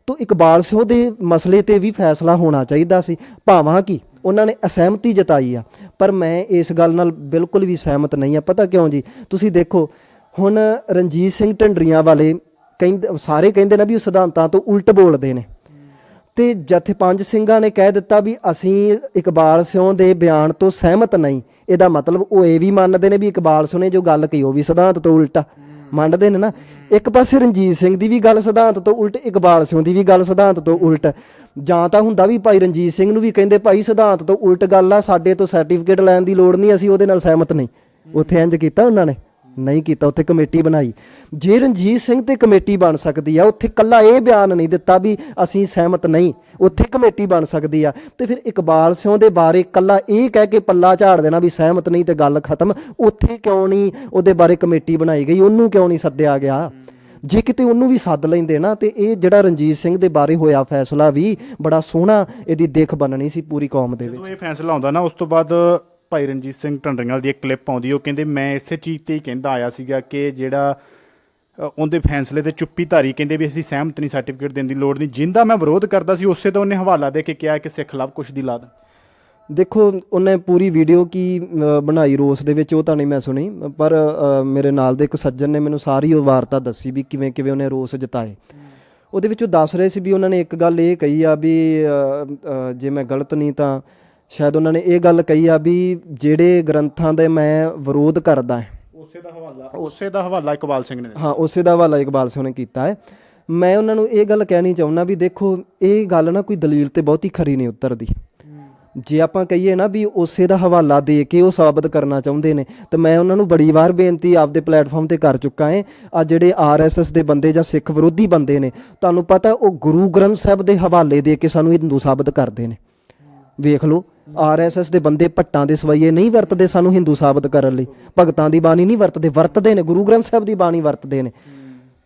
S2: ਤੋ ਇਕਬਾਲ ਸਿੰਘ ਦੇ ਮਸਲੇ ਤੇ ਵੀ ਫੈਸਲਾ ਹੋਣਾ ਚਾਹੀਦਾ ਸੀ, ਭਾਵਾਂ ਕਿ ਉਹਨਾਂ ਨੇ ਅਸਹਿਮਤੀ ਜਤਾਈ ਆ, ਪਰ ਮੈਂ ਇਸ ਗੱਲ ਨਾਲ ਬਿਲਕੁਲ ਵੀ ਸਹਿਮਤ ਨਹੀਂ ਆ। ਪਤਾ ਕਿਉਂ ਜੀ, ਤੁਸੀਂ ਦੇਖੋ ਹੁਣ ਰਣਜੀਤ ਸਿੰਘ ਢੰਡਰੀਆਂ ਵਾਲੇ ਕਹਿੰਦੇ, ਸਾਰੇ ਕਹਿੰਦੇ ਨੇ ਵੀ ਉਹ ਸਿਧਾਂਤਾਂ ਤੋਂ ਉਲਟ ਬੋਲਦੇ ਨੇ, ਤੇ ਜਥੇ ਪੰਜ ਸਿੰਘਾਂ ਨੇ ਕਹਿ ਦਿੱਤਾ ਵੀ ਅਸੀਂ ਇਕਬਾਲ ਸਿਉਂ ਦੇ ਬਿਆਨ ਤੋਂ ਸਹਿਮਤ ਨਹੀਂ। ਇਹਦਾ ਮਤਲਬ ਉਹ ਇਹ ਵੀ ਮੰਨਦੇ ਨੇ ਵੀ ਇਕਬਾਲ ਸਿਉਂ ਨੇ ਜੋ ਗੱਲ ਕਹੀ ਉਹ ਵੀ ਸਿਧਾਂਤ ਤੋਂ ਉਲਟਾ ਮੰਨਦੇ ਨੇ ਨਾ। ਇੱਕ ਪਾਸੇ ਰਣਜੀਤ ਸਿੰਘ ਦੀ ਵੀ ਗੱਲ ਸਿਧਾਂਤ ਤੋਂ ਉਲਟ, ਇਕਬਾਲ ਸਿਉਂ ਦੀ ਵੀ ਗੱਲ ਸਿਧਾਂਤ ਤੋਂ ਉਲਟ। ਜਾਂ ਤਾਂ ਹੁੰਦਾ ਵੀ ਭਾਈ ਰਣਜੀਤ ਸਿੰਘ ਨੂੰ ਵੀ ਕਹਿੰਦੇ ਭਾਈ ਸਿਧਾਂਤ ਤੋਂ ਉਲਟ ਗੱਲ ਆ, ਸਾਡੇ ਤੋਂ ਸਰਟੀਫਿਕੇਟ ਲੈਣ ਦੀ ਲੋੜ ਨਹੀਂ, ਅਸੀਂ ਉਹਦੇ ਨਾਲ ਸਹਿਮਤ ਨਹੀਂ। ਉੱਥੇ ਇੰਜ ਕੀਤਾ ਉਹਨਾਂ ਨੇ? ਨਹੀਂ ਕੀਤਾ। ਉੱਥੇ ਕਮੇਟੀ ਬਣਾਈ। ਜੇ ਰਣਜੀਤ ਸਿੰਘ ਤੇ ਕਮੇਟੀ ਬਣ ਸਕਦੀ ਆ, ਉੱਥੇ ਕੱਲਾ ਇਹ ਬਿਆਨ ਨਹੀਂ ਦਿੱਤਾ ਵੀ ਅਸੀਂ ਸਹਿਮਤ ਨਹੀਂ, ਉੱਥੇ ਕਮੇਟੀ ਬਣ ਸਕਦੀ ਆ। ਤੇ ਫਿਰ ਇਕਬਾਲ ਸਿਉਂ ਦੇ ਬਾਰੇ ਕੱਲਾ ਇਹ ਕਹਿ ਕੇ ਪੱਲਾ ਝਾੜ ਦੇਣਾ ਵੀ ਸਹਿਮਤ ਨਹੀਂ ਤੇ ਗੱਲ ਖਤਮ, ਉੱਥੇ ਕਿਉਂ ਨਹੀਂ ਉਹਦੇ ਬਾਰੇ ਕਮੇਟੀ ਬਣਾਈ ਗਈ? ਉਹਨੂੰ ਕਿਉਂ ਨਹੀਂ ਸੱਦਿਆ ਗਿਆ? ਜੇ ਕਿਤੇ ਉਹਨੂੰ ਵੀ ਸੱਦ ਲੈਂਦੇ ਨਾ, ਤੇ ਇਹ ਜਿਹੜਾ ਰਣਜੀਤ ਸਿੰਘ ਦੇ ਬਾਰੇ ਹੋਇਆ ਫੈਸਲਾ ਵੀ ਬੜਾ ਸੋਹਣਾ, ਇਹਦੀ ਦਿੱਖ ਬਣਨੀ ਸੀ ਪੂਰੀ ਕੌਮ ਦੇ ਵਿੱਚ।
S1: ਜਦੋਂ ਇਹ ਫੈਸਲਾ ਆਉਂਦਾ ਨਾ, ਉਸ ਤੋਂ ਬਾਅਦ ਭਾਈ ਰਣਜੀਤ ਸਿੰਘ ਢੰਡਰੀਆਂ ਦੀ ਇੱਕ ਕਲਿੱਪ ਆਉਂਦੀ, ਉਹ ਕਹਿੰਦੇ ਮੈਂ ਇਸੇ ਚੀਜ਼ ਤੇ ਹੀ ਕਹਿੰਦਾ ਆਇਆ ਸੀਗਾ ਕਿ ਜਿਹੜਾ ਉਹਦੇ ਫੈਸਲੇ ਤੇ ਚੁੱਪੀ ਧਾਰੀ, ਕਹਿੰਦੇ ਵੀ ਅਸੀਂ ਸਹਿਮਤ ਨਹੀਂ, ਸਰਟੀਫਿਕੇਟ ਦੇਣ ਦੀ ਲੋੜ ਨਹੀਂ। ਜਿੰਦਾ ਮੈਂ ਵਿਰੋਧ ਕਰਦਾ ਸੀ ਉਸੇ ਦਾ ਉਹਨੇ ਹਵਾਲਾ ਦੇ ਕੇ ਕਿਹਾ ਕਿ ਸਿੱਖ ਲਵ ਕੁਛ ਦੀ ਲਾਦ।
S2: ਦੇਖੋ ਉਹਨੇ ਪੂਰੀ ਵੀਡੀਓ ਕੀ ਬਣਾਈ ਰੋਸ ਦੇ ਵਿੱਚ, ਉਹ ਤਾਂ ਨਹੀਂ ਮੈਂ ਸੁਣੀ, ਪਰ ਮੇਰੇ ਨਾਲ ਦੇ ਇੱਕ ਸੱਜਣ ਨੇ ਮੈਨੂੰ ਸਾਰੀ ਉਹ ਵਾਰਤਾ ਦੱਸੀ ਵੀ ਕਿਵੇਂ ਕਿਵੇਂ ਉਹਨੇ ਰੋਸ ਜਤਾਏ। ਉਹਦੇ ਵਿੱਚ ਉਹ ਦੱਸ ਰਹੇ ਸੀ ਵੀ ਉਹਨਾਂ ਨੇ ਇੱਕ ਗੱਲ ਇਹ ਕਹੀ ਆ ਵੀ ਜੇ ਮੈਂ ਗਲਤ ਨਹੀਂ ਤਾਂ ਸ਼ਾਇਦ ਉਹਨਾਂ ਨੇ ਇਹ ਗੱਲ ਕਹੀ ਆ ਵੀ ਜਿਹੜੇ ਗ੍ਰੰਥਾਂ ਦੇ ਮੈਂ ਵਿਰੋਧ ਕਰਦਾ ਹਾਂ, ਉਸੇ ਦਾ ਹਵਾਲਾ ਇਕਬਾਲ ਸਿੰਘ ਨੇ, ਹਾਂ ਉਸੇ ਦਾ ਹਵਾਲਾ ਇਕਬਾਲ ਸਿੰਘ ਨੇ ਕੀਤਾ ਹੈ। ਮੈਂ ਉਹਨਾਂ ਨੂੰ ਇਹ ਗੱਲ ਕਹਿਣੀ ਚਾਹੁੰਦਾ ਵੀ ਦੇਖੋ ਇਹ ਗੱਲ ਨਾ ਕੋਈ ਦਲੀਲ ਤੇ ਬਹੁਤੀ ਖਰੀ ਨਹੀਂ ਉਤਰਦੀ। ਜੇ ਆਪਾਂ ਕਹੀਏ ਨਾ ਵੀ ਉਸੇ ਦਾ ਹਵਾਲਾ ਦੇ ਕੇ ਉਹ ਸਾਬਤ ਕਰਨਾ ਚਾਹੁੰਦੇ ਨੇ, ਤਾਂ ਮੈਂ ਉਹਨਾਂ ਨੂੰ ਬੜੀ ਵਾਰ ਬੇਨਤੀ ਆਪਦੇ ਪਲੇਟਫਾਰਮ ਤੇ ਕਰ ਚੁੱਕਾ ਹੈ। ਆ ਜਿਹੜੇ RSS ਦੇ ਬੰਦੇ ਜਾਂ ਸਿੱਖ ਵਿਰੋਧੀ ਬੰਦੇ ਨੇ, ਤੁਹਾਨੂੰ ਪਤਾ ਉਹ ਗੁਰੂ ਗ੍ਰੰਥ ਸਾਹਿਬ ਦੇ ਹਵਾਲੇ ਦੇ ਕੇ ਸਾਨੂੰ ਹਿੰਦੂ ਸਾਬਤ ਕਰਦੇ ਨੇ। ਵੇਖ ਲਓ RSS ਦੇ ਬੰਦੇ ਭੱਟਾਂ ਦੇ ਸਵਈਏ ਨਹੀਂ ਵਰਤਦੇ ਸਾਨੂੰ ਹਿੰਦੂ ਸਾਬਤ ਕਰਨ ਲਈ, ਭਗਤਾਂ ਦੀ ਬਾਣੀ ਨਹੀਂ ਵਰਤਦੇ ਨੇ, ਗੁਰੂ ਗ੍ਰੰਥ ਸਾਹਿਬ ਦੀ ਬਾਣੀ ਵਰਤਦੇ ਨੇ।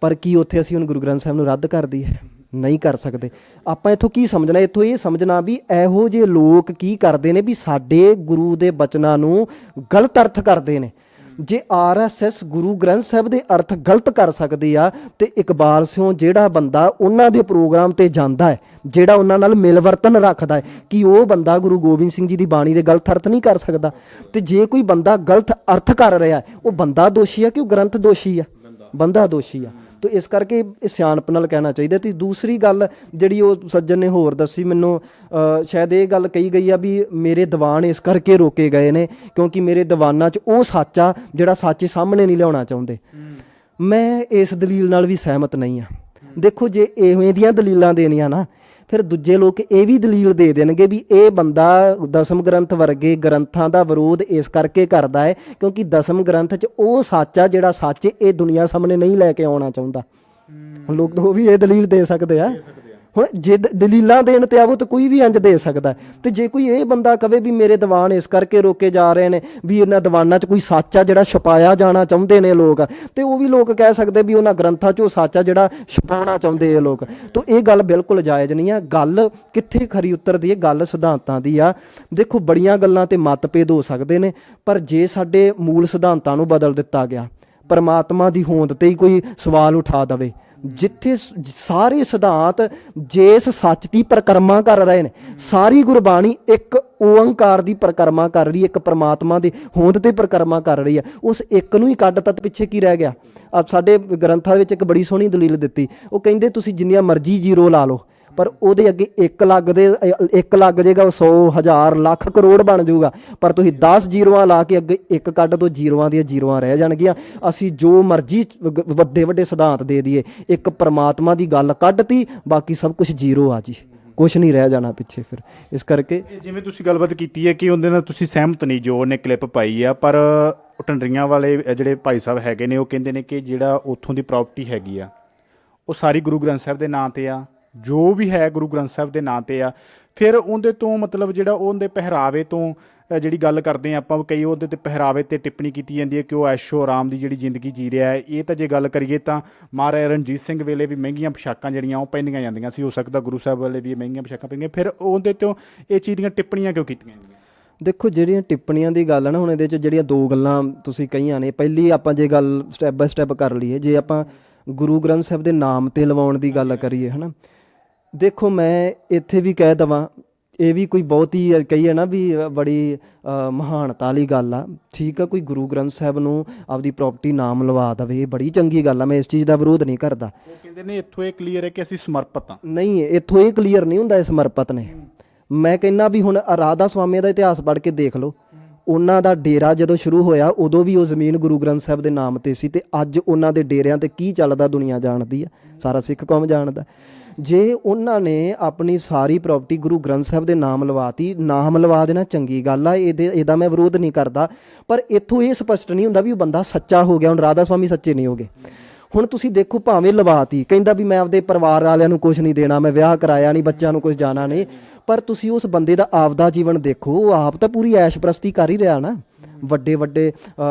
S2: ਪਰ ਕੀ ਉੱਥੇ ਅਸੀਂ ਹੁਣ ਗੁਰੂ ਗ੍ਰੰਥ ਸਾਹਿਬ ਨੂੰ ਰੱਦ ਕਰ ਦਈਏ? ਨਹੀਂ ਕਰ ਸਕਦੇ। ਆਪਾਂ ਇੱਥੋਂ ਕੀ ਸਮਝਣਾ? ਇੱਥੋਂ ਇਹ ਸਮਝਣਾ ਵੀ ਇਹੋ ਜਿਹੇ ਲੋਕ ਕੀ ਕਰਦੇ ਨੇ ਵੀ ਸਾਡੇ ਗੁਰੂ ਦੇ ਬਚਨਾਂ ਨੂੰ ਗਲਤ ਅਰਥ ਕਰਦੇ ਨੇ। ਜੇ RSS ਗੁਰੂ ਗ੍ਰੰਥ ਸਾਹਿਬ ਦੇ ਅਰਥ ਗਲਤ ਕਰ ਸਕਦੀ ਆ, ਤੇ ਇਕਬਾਲ ਸਿਉਂ ਜਿਹੜਾ ਬੰਦਾ ਉਹਨਾਂ ਦੇ ਪ੍ਰੋਗਰਾਮ ਤੇ ਜਾਂਦਾ ਹੈ, ਜਿਹੜਾ ਉਹਨਾਂ ਨਾਲ ਮਿਲਵਰਤਨ ਰੱਖਦਾ ਹੈ, ਕਿ ਉਹ ਬੰਦਾ ਗੁਰੂ ਗੋਬਿੰਦ ਸਿੰਘ ਜੀ ਦੀ ਬਾਣੀ ਦੇ ਗਲਤ ਅਰਥ ਨਹੀਂ ਕਰ ਸਕਦਾ? ਤੇ ਜੇ ਕੋਈ ਬੰਦਾ ਗਲਤ ਅਰਥ ਕਰ ਰਿਹਾ, ਉਹ ਬੰਦਾ ਦੋਸ਼ੀ ਆ ਕਿ ਉਹ ਗ੍ਰੰਥ ਦੋਸ਼ੀ ਆ? ਬੰਦਾ ਦੋਸ਼ੀ ਆ। ਤੋ ਇਸ ਕਰਕੇ ਇਹ ਸਿਆਣਪ ਨਾਲ ਕਹਿਣਾ ਚਾਹੀਦਾ। ਤੇ ਦੂਸਰੀ ਗੱਲ ਜਿਹੜੀ ਉਹ ਸੱਜਣ ਨੇ ਹੋਰ ਦੱਸੀ ਮੈਨੂੰ, ਸ਼ਾਇਦ ਇਹ ਗੱਲ ਕਹੀ ਗਈ ਆ ਵੀ ਮੇਰੇ ਦੀਵਾਨ ਇਸ ਕਰਕੇ ਰੋਕੇ ਗਏ ਨੇ ਕਿਉਂਕਿ ਮੇਰੇ ਦੀਵਾਨਾਂ 'ਚ ਉਹ ਸੱਚ ਆ ਜਿਹੜਾ ਸੱਚ ਸਾਹਮਣੇ ਨਹੀਂ ਲਿਆਉਣਾ ਚਾਹੁੰਦੇ। ਮੈਂ ਇਸ ਦਲੀਲ ਨਾਲ ਵੀ ਸਹਿਮਤ ਨਹੀਂ ਆ। ਦੇਖੋ ਜੇ ਇਵੇਂ ਦੀਆਂ ਦਲੀਲਾਂ ਦੇਣੀਆਂ ਨਾ, ਫਿਰ ਦੂਜੇ ਲੋਕ ਇਹ ਵੀ ਦਲੀਲ ਦੇ ਦੇਣਗੇ ਵੀ ਇਹ ਬੰਦਾ ਦਸਮ ਗ੍ਰੰਥ ਵਰਗੇ ਗ੍ਰੰਥਾਂ ਦਾ ਵਿਰੋਧ ਇਸ ਕਰਕੇ ਕਰਦਾ ਹੈ ਕਿਉਂਕਿ ਦਸਮ ਗ੍ਰੰਥ 'ਚ ਉਹ ਸੱਚ ਆ ਜਿਹੜਾ ਸੱਚ ਇਹ ਦੁਨੀਆ ਸਾਹਮਣੇ ਨਹੀਂ ਲੈ ਕੇ ਆਉਣਾ ਚਾਹੁੰਦਾ। ਹੁਣ ਲੋਕ ਉਹ ਵੀ ਇਹ ਦਲੀਲ ਦੇ ਸਕਦੇ ਆ। ਹੁਣ ਜੇ ਦਲੀਲਾਂ ਦੇਣ ਤੇ ਆਵੋ ਤਾਂ ਕੋਈ ਵੀ ਇੰਜ ਦੇ ਸਕਦਾ। ਤੇ ਜੇ ਕੋਈ ਇਹ ਬੰਦਾ ਕਵੇ ਵੀ ਮੇਰੇ ਦੀਵਾਨ ਇਸ ਕਰਕੇ ਰੋਕੇ ਜਾ ਰਹੇ ਨੇ ਵੀ ਉਹਨਾਂ ਦੀਵਾਨਾਂ 'ਚ ਕੋਈ ਸੱਚ ਆ ਜਿਹੜਾ ਛਪਾਇਆ ਜਾਣਾ ਚਾਹੁੰਦੇ ਨੇ ਲੋਕ, ਤੇ ਉਹ ਵੀ ਲੋਕ ਕਹਿ ਸਕਦੇ ਵੀ ਉਹਨਾਂ ਗ੍ਰੰਥਾਂ 'ਚ ਉਹ ਸੱਚ ਆ ਜਿਹੜਾ ਛਪਾਉਣਾ ਚਾਹੁੰਦੇ ਆ ਲੋਕ। ਤਾਂ ਇਹ ਗੱਲ ਬਿਲਕੁਲ ਜਾਇਜ਼ ਨਹੀਂ ਆ। ਗੱਲ ਕਿੱਥੇ ਖਰੀ ਉਤਰਦੀ ਹੈ? ਗੱਲ ਸਿਧਾਂਤਾਂ ਦੀ ਆ। ਦੇਖੋ ਬੜੀਆਂ ਗੱਲਾਂ ਤੇ ਮਤਭੇਦ ਹੋ ਸਕਦੇ ਨੇ, ਪਰ ਜੇ ਸਾਡੇ ਮੂਲ ਸਿਧਾਂਤਾਂ ਨੂੰ ਬਦਲ ਦਿੱਤਾ ਗਿਆ, ਪਰਮਾਤਮਾ ਦੀ ਹੋਂਦ ਤੇ ਹੀ ਕੋਈ ਸਵਾਲ ਉਠਾ ਦੇਵੇ, ਜਿੱਥੇ ਸਾਰੇ ਸਿਧਾਂਤ ਜਿਸ ਸੱਚ ਦੀ ਪਰਿਕਰਮਾ ਕਰ ਰਹੇ ਨੇ, ਸਾਰੀ ਗੁਰਬਾਣੀ ਇੱਕ ਓੰਕਾਰ ਦੀ ਪਰਿਕਰਮਾ ਕਰ ਰਹੀ ਹੈ, ਇੱਕ ਪਰਮਾਤਮਾ ਦੀ ਹੋਂਦ ਤੇ ਪਰਿਕਰਮਾ ਕਰ ਰਹੀ ਹੈ, ਉਸ ਇੱਕ ਨੂੰ ਹੀ ਕੱਢ ਤਾ ਪਿੱਛੇ ਕੀ ਰਹਿ ਗਿਆ? ਸਾਡੇ ਗ੍ਰੰਥਾਂ ਵਿੱਚ ਇੱਕ ਬੜੀ ਸੋਹਣੀ ਦਲੀਲ ਦਿੱਤੀ। ਉਹ ਕਹਿੰਦੇ ਤੁਸੀਂ ਜਿੰਨੀਆਂ ਮਰਜ਼ੀ ਜ਼ੀਰੋ ਲਾ ਲਓ, ਪਰ ਉਹਦੇ ਅੱਗੇ ਇੱਕ ਲੱਗ ਜਾਏਗਾ, 100 1000 ਲੱਖ ਕਰੋੜ ਬਣ ਜਾਊਗਾ। ਪਰ ਤੁਸੀਂ 10 ਜ਼ੀਰੋਆਂ ਲਾ ਕੇ ਅੱਗੇ ਇੱਕ ਕੱਢ ਦੋ, ਜ਼ੀਰੋਆਂ ਦੀਆਂ ਜ਼ੀਰੋਆਂ ਰਹਿ ਜਾਣਗੀਆਂ। ਅਸੀਂ ਜੋ ਮਰਜ਼ੀ ਵੱਡੇ ਵੱਡੇ ਸਿਧਾਂਤ ਦੇ ਦਈਏ, ਇੱਕ ਪਰਮਾਤਮਾ ਦੀ ਗੱਲ ਕੱਢਤੀ, ਬਾਕੀ ਸਭ ਕੁਝ ਜ਼ੀਰੋ ਆ ਜੀ, ਕੁਛ ਨਹੀਂ ਰਹਿ ਜਾਣਾ ਪਿੱਛੇ। ਫਿਰ ਇਸ ਕਰਕੇ
S1: ਜਿਵੇਂ ਤੁਸੀਂ ਗੱਲਬਾਤ ਕੀਤੀ ਹੈ ਕਿ ਉਹਦੇ ਨਾਲ ਤੁਸੀਂ ਸਹਿਮਤ ਨਹੀਂ ਜੋ ਉਹਨੇ ਕਲਿੱਪ ਪਾਈ ਆ, ਪਰ ਢੰਡਰੀਆਂ ਵਾਲੇ ਜਿਹੜੇ ਭਾਈ ਸਾਹਿਬ ਹੈਗੇ ਨੇ ਉਹ ਕਹਿੰਦੇ ਨੇ ਕਿ ਜਿਹੜਾ ਉੱਥੋਂ ਦੀ ਪ੍ਰਾਪਰਟੀ ਹੈਗੀ ਆ ਉਹ ਸਾਰੀ ਗੁਰੂ ਗ੍ਰੰਥ ਸਾਹਿਬ ਦੇ ਨਾਂ 'ਤੇ ਆ, ਜੋ ਵੀ ਹੈ ਗੁਰੂ ਗ੍ਰੰਥ ਸਾਹਿਬ ਦੇ ਨਾਂ 'ਤੇ ਆ। ਫਿਰ ਉਹਦੇ ਤੋਂ ਮਤਲਬ ਜਿਹੜਾ ਉਹਦੇ ਪਹਿਰਾਵੇ ਤੋਂ ਜਿਹੜੀ ਗੱਲ ਕਰਦੇ ਹਾਂ ਆਪਾਂ, ਕਈ ਉਹਦੇ 'ਤੇ ਪਹਿਰਾਵੇ 'ਤੇ ਟਿੱਪਣੀ ਕੀਤੀ ਜਾਂਦੀ ਹੈ ਕਿ ਉਹ ਐਸ਼ੋ ਆਰਾਮ ਦੀ ਜਿਹੜੀ ਜ਼ਿੰਦਗੀ ਜੀ ਰਿਹਾ ਹੈ। ਇਹ ਤਾਂ ਜੇ ਗੱਲ ਕਰੀਏ ਤਾਂ ਮਹਾਰਾਜਾ ਰਣਜੀਤ ਸਿੰਘ ਵੇਲੇ ਵੀ ਮਹਿੰਗੀਆਂ ਪੋਸ਼ਾਕਾਂ ਜਿਹੜੀਆਂ ਉਹ ਪਹਿਨੀਆਂ ਜਾਂਦੀਆਂ ਸੀ, ਹੋ ਸਕਦਾ ਗੁਰੂ ਸਾਹਿਬ ਵੇਲੇ ਵੀ ਮਹਿੰਗੀਆਂ ਪੋਸ਼ਾਕਾਂ ਪੈਂਦੀਆਂ। ਫਿਰ ਉਹਦੇ ਤੋਂ ਇਹ ਚੀਜ਼ ਦੀਆਂ ਟਿੱਪਣੀਆਂ ਕਿਉਂ ਕੀਤੀਆਂ ਜਾਂਦੀਆਂ?
S2: ਦੇਖੋ ਜਿਹੜੀਆਂ ਟਿੱਪਣੀਆਂ ਦੀ ਗੱਲ ਹੈ ਨਾ, ਹੁਣ ਇਹਦੇ 'ਚ ਜਿਹੜੀਆਂ ਦੋ ਗੱਲਾਂ ਤੁਸੀਂ ਕਹੀਆਂ ਨੇ। ਪਹਿਲੀ ਆਪਾਂ ਜੇ ਗੱਲ ਸਟੈਪ ਬਾਏ ਸਟੈਪ ਕਰ ਲਈਏ, ਜੇ ਆਪਾਂ ਗੁਰੂ ਗ੍ਰੰਥ ਸਾਹਿਬ ਦੇ ਨਾਮ 'ਤੇ ਲਵਾਉਣ ਦੀ ਗੱਲ ਕਰੀਏ ਹੈ ਨਾ, ਦੇਖੋ ਮੈਂ ਇੱਥੇ ਵੀ ਕਹਿ ਦੇਵਾਂ, ਇਹ ਵੀ ਕੋਈ ਬਹੁਤ ਹੀ ਕਹੀਏ ਨਾ ਵੀ ਬੜੀ ਮਹਾਨਤਾ ਵਾਲੀ ਗੱਲ ਆ। ਠੀਕ ਆ, ਕੋਈ ਗੁਰੂ ਗ੍ਰੰਥ ਸਾਹਿਬ ਨੂੰ ਆਪਦੀ ਪ੍ਰਾਪਰਟੀ ਨਾਮ ਲਵਾ ਦੇਵੇ, ਇਹ ਬੜੀ ਚੰਗੀ ਗੱਲ ਆ, ਮੈਂ ਇਸ ਚੀਜ਼ ਦਾ ਵਿਰੋਧ ਨਹੀਂ ਕਰਦਾ।
S1: ਉਹ ਕਹਿੰਦੇ ਨੇ ਇੱਥੋਂ ਇਹ ਕਲੀਅਰ ਹੈ ਕਿ ਅਸੀਂ ਸਮਰਪਿਤ ਹਾਂ।
S2: ਨਹੀਂ, ਇੱਥੋਂ ਇਹ ਕਲੀਅਰ ਨਹੀਂ ਹੁੰਦਾ ਇਹ ਸਮਰਪਿਤ ਨੇ। ਮੈਂ ਕਹਿੰਦਾ ਵੀ ਹੁਣ ਰਾਧਾ ਸਵਾਮੀ ਦਾ ਇਤਿਹਾਸ ਪੜ੍ਹ ਕੇ ਦੇਖ ਲਓ, ਉਹਨਾਂ ਦਾ ਡੇਰਾ ਜਦੋਂ ਸ਼ੁਰੂ ਹੋਇਆ ਉਦੋਂ ਵੀ ਉਹ ਜ਼ਮੀਨ ਗੁਰੂ ਗ੍ਰੰਥ ਸਾਹਿਬ ਦੇ ਨਾਮ ਤੇ ਸੀ, ਤੇ ਅੱਜ ਉਹਨਾਂ ਦੇ ਡੇਰਿਆਂ ਤੇ ਕੀ ਚੱਲਦਾ ਦੁਨੀਆ ਜਾਣਦੀ ਆ, ਸਾਰਾ ਸਿੱਖ ਕੌਮ ਜਾਣਦਾ। ਜੇ ਉਹਨਾਂ ਨੇ ਆਪਣੀ ਸਾਰੀ ਪ੍ਰਾਪਰਟੀ ਗੁਰੂ ਗ੍ਰੰਥ ਸਾਹਿਬ ਦੇ ਨਾਮ ਲਵਾਤੀ, ਨਾਮ ਲਵਾ ਦੇਣਾ ਚੰਗੀ ਗੱਲ ਆ, ਇਹਦਾ ਮੈਂ ਵਿਰੋਧ ਨਹੀਂ ਕਰਦਾ, ਪਰ ਇੱਥੋਂ ਇਹ ਸਪਸ਼ਟ ਨਹੀਂ ਹੁੰਦਾ ਵੀ ਉਹ ਬੰਦਾ ਸੱਚਾ ਹੋ ਗਿਆ। ਹੁਣ ਰਾਧਾ ਸਵਾਮੀ ਸੱਚੇ ਨਹੀਂ ਹੋ ਗਏ। ਹੁਣ ਤੁਸੀਂ ਦੇਖੋ, ਭਾਵੇਂ ਲਵਾਤੀ, ਕਹਿੰਦਾ ਵੀ ਮੈਂ ਆਪਦੇ ਪਰਿਵਾਰ ਵਾਲਿਆਂ ਨੂੰ ਕੁਝ ਨਹੀਂ ਦੇਣਾ, ਮੈਂ ਵਿਆਹ ਕਰਾਇਆ ਨਹੀਂ, ਬੱਚਿਆਂ ਨੂੰ ਕੁਝ ਜਾਣਾ ਨਹੀਂ, ਪਰ ਤੁਸੀਂ ਉਸ ਬੰਦੇ ਦਾ ਆਪਦਾ ਜੀਵਨ ਦੇਖੋ, ਉਹ ਆਪ ਤਾਂ ਪੂਰੀ ਐਸ਼ ਪ੍ਰਸਤੀ ਕਰ ਹੀ ਰਿਹਾ ਨਾ। ਵੱਡੇ ਵੱਡੇ